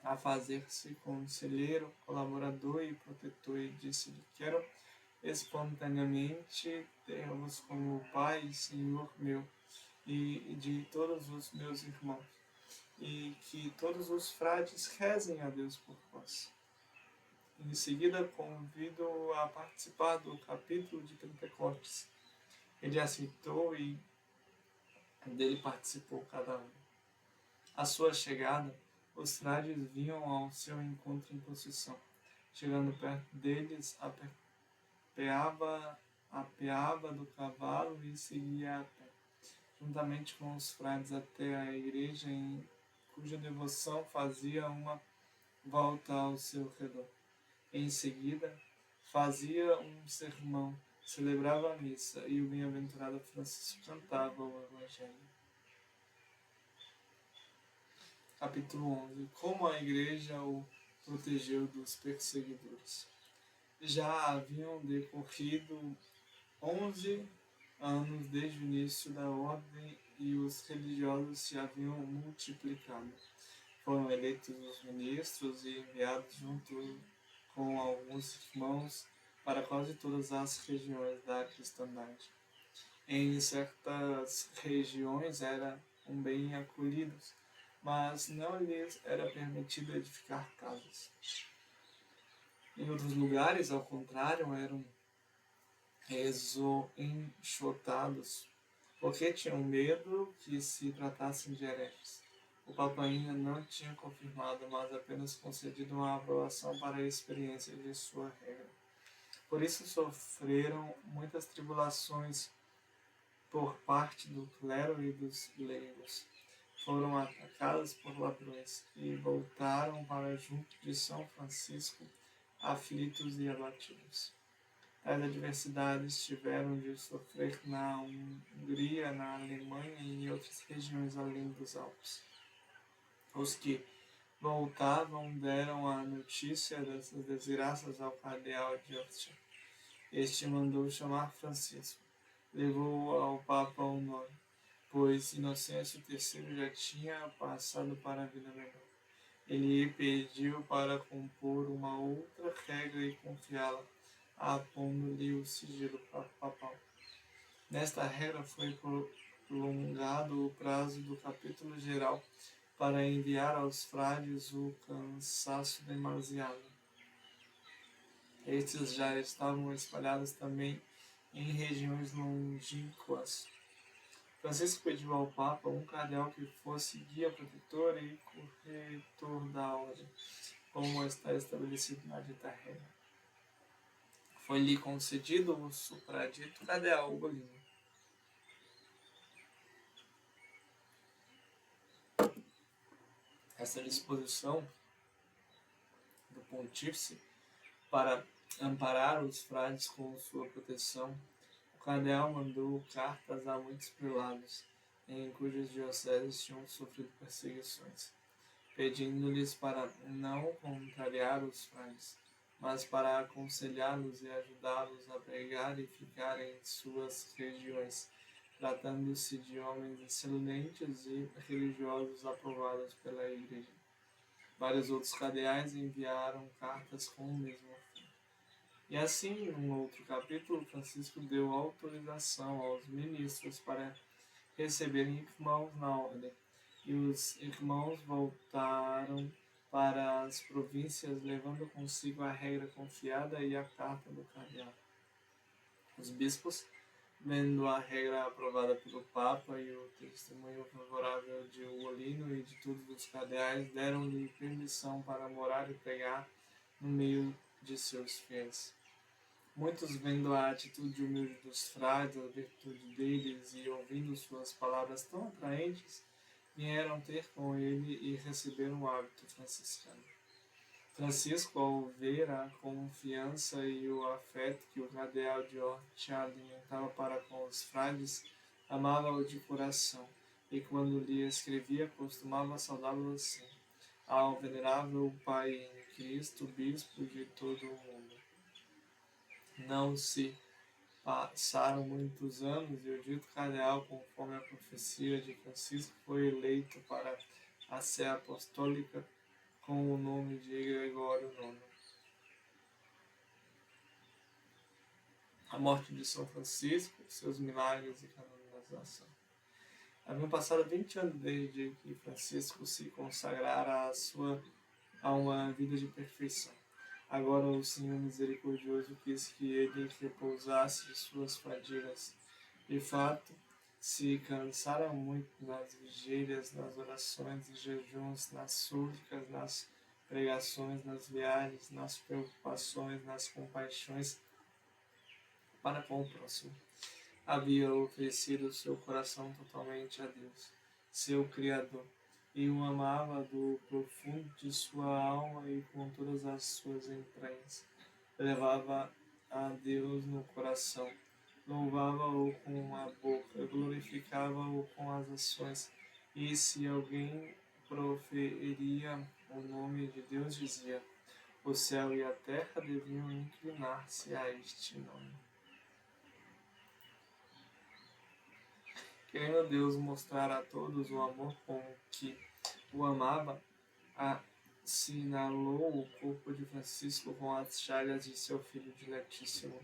a fazer-se conselheiro, colaborador e protetor, e disse-lhe: quero espontaneamente ter-vos como Pai e Senhor meu e de todos os meus irmãos, e que todos os frades rezem a Deus por vós. Em seguida, convido a participar do capítulo de Pentecostes. Ele aceitou e dele participou cada um. À sua chegada, os frades vinham ao seu encontro em procissão. Chegando perto deles, apeava do cavalo e seguia a pé, juntamente com os frades até a igreja em cuja devoção fazia uma volta ao seu redor. Em seguida, fazia um sermão, celebrava a missa e o bem-aventurado Francisco cantava o Evangelho. Capítulo 11. Como a Igreja o protegeu dos perseguidores. Já haviam decorrido 11 anos desde o início da ordem e os religiosos se haviam multiplicado. Foram eleitos os ministros e enviados junto com alguns irmãos para quase todas as regiões da cristandade. Em certas regiões eram bem acolhidos, mas não lhes era permitido edificar casas. Em outros lugares, ao contrário, eram enxotados, porque tinham medo que se tratassem de hereges. O Papa ainda não tinha confirmado, mas apenas concedido uma aprovação para a experiência de sua regra. Por isso sofreram muitas tribulações por parte do clero e dos leigos. Foram atacados por ladrões e voltaram para junto de São Francisco, aflitos e abatidos. Tais adversidades tiveram de sofrer na Hungria, na Alemanha e em outras regiões além dos Alpes. Os que voltavam deram a notícia dessas desgraças ao cardeal de Ostia. Este mandou chamar Francisco. Levou ao Papa o nome, pois Inocêncio III já tinha passado para a vida melhor. Ele pediu para compor uma outra regra e confiá-la, apondo-lhe o sigilo papal. Nesta regra foi prolongado o prazo do capítulo geral para enviar aos frades o cansaço demasiado. Estes já estavam espalhados também em regiões longínquas. Francisco pediu ao Papa um cardeal que fosse guia protetor e corretor da ordem, como está estabelecido na dita regra. Foi-lhe concedido o supradito cardeal Ugolino. Essa disposição do pontífice para amparar os frades com sua proteção, o cardeal mandou cartas a muitos prelados, em cujas dioceses tinham sofrido perseguições, pedindo-lhes para não contrariar os frades, mas para aconselhá-los e ajudá-los a pregar e ficar em suas regiões, tratando-se de homens excelentes e religiosos aprovados pela Igreja. Vários outros cardeais enviaram cartas com o mesmo fim. E assim, num outro capítulo, Francisco deu autorização aos ministros para receberem irmãos na ordem, e os irmãos voltaram para as províncias, levando consigo a regra confiada e a carta do cardeal. Os bispos vendo a regra aprovada pelo Papa e o testemunho favorável de Ugolino e de todos os cardeais, deram-lhe permissão para morar e pregar no meio de seus fiéis. Muitos, vendo a atitude humilde dos frades, a virtude deles e ouvindo suas palavras tão atraentes, vieram ter com ele e receberam o hábito franciscano. Francisco, ao ver a confiança e o afeto que o cardeal de Orte alimentava para com os frades, amava-o de coração, e quando lhe escrevia, costumava saudá-lo assim: ao venerável Pai em Cristo, bispo de todo o mundo. Não se passaram muitos anos e o dito cardeal, conforme a profecia de Francisco, foi eleito para a sé apostólica com o nome de Gregório IX. A morte de São Francisco, seus milagres e canonização. Haviam passado 20 anos desde que Francisco se consagrara a uma vida de perfeição. Agora o Senhor misericordioso quis que ele repousasse de suas fadigas. De fato, se cansara muito nas vigílias, nas orações e jejuns, nas súplicas, nas pregações, nas viagens, nas preocupações, nas compaixões para com o próximo. Havia oferecido seu coração totalmente a Deus, seu Criador, e o amava do profundo de sua alma e com todas as suas entranhas. Levava a Deus no coração, louvava-o com a boca, glorificava-o com as ações, e se alguém proferia o nome de Deus, dizia: o céu e a terra deviam inclinar-se a este nome. Querendo Deus mostrar a todos o amor com que o amava, assinalou o corpo de Francisco com as chagas de seu filho diletíssimo.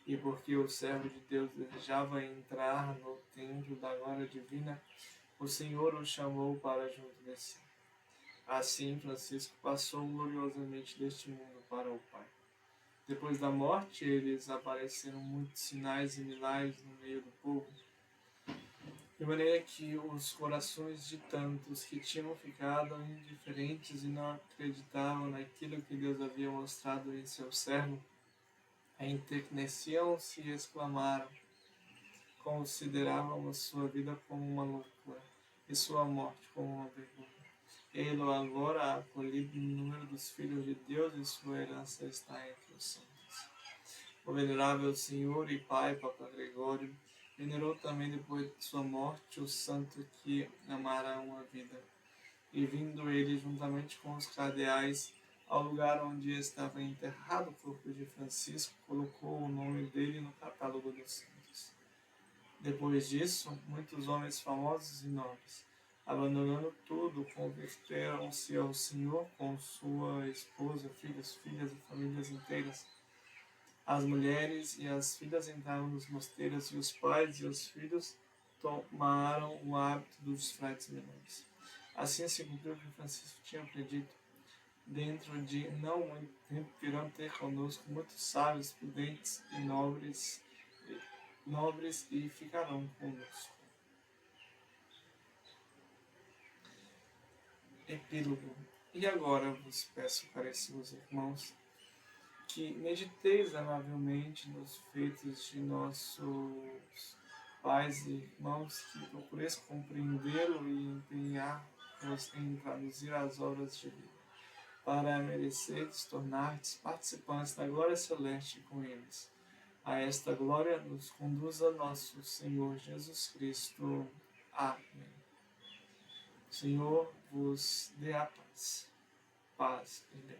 E porque o servo de Deus desejava entrar no templo da glória divina, o Senhor o chamou para junto de si. Assim, Francisco passou gloriosamente deste mundo para o Pai. Depois da morte, eles apareceram muitos sinais e milagres no meio do povo, de maneira que os corações de tantos que tinham ficado indiferentes e não acreditavam naquilo que Deus havia mostrado em seu servo, enterneciam-se e exclamaram: consideravam a sua vida como uma loucura e sua morte como uma vergonha. Ele agora ha acolhido no número dos filhos de Deus e sua herança está entre os santos. O venerável Senhor e Pai Papa Gregório venerou também depois de sua morte o santo que amarão a vida. E vindo ele juntamente com os cardeais ao lugar onde estava enterrado o corpo de Francisco, colocou o nome dele no catálogo dos santos. Depois disso, muitos homens famosos e nobres, abandonando tudo, converteram-se ao Senhor com sua esposa, filhos, filhas e famílias inteiras. As mulheres e as filhas entraram nos mosteiros, e os pais e os filhos tomaram o hábito dos frades menores. Assim se cumpriu o que Francisco tinha predito: dentro de não muito tempo virão ter conosco muitos sábios, prudentes e nobres e ficarão conosco. Epílogo. E agora vos peço, caríssimos irmãos, que mediteis amavelmente nos feitos de nossos pais e irmãos, que procureis compreendê-lo e empenhar-vos em traduzir as obras de vida, para merecerdes tornar-vos participantes da glória celeste com eles. A esta glória nos conduza nosso Senhor Jesus Cristo. Amém. O Senhor vos dê a paz. Paz e bem.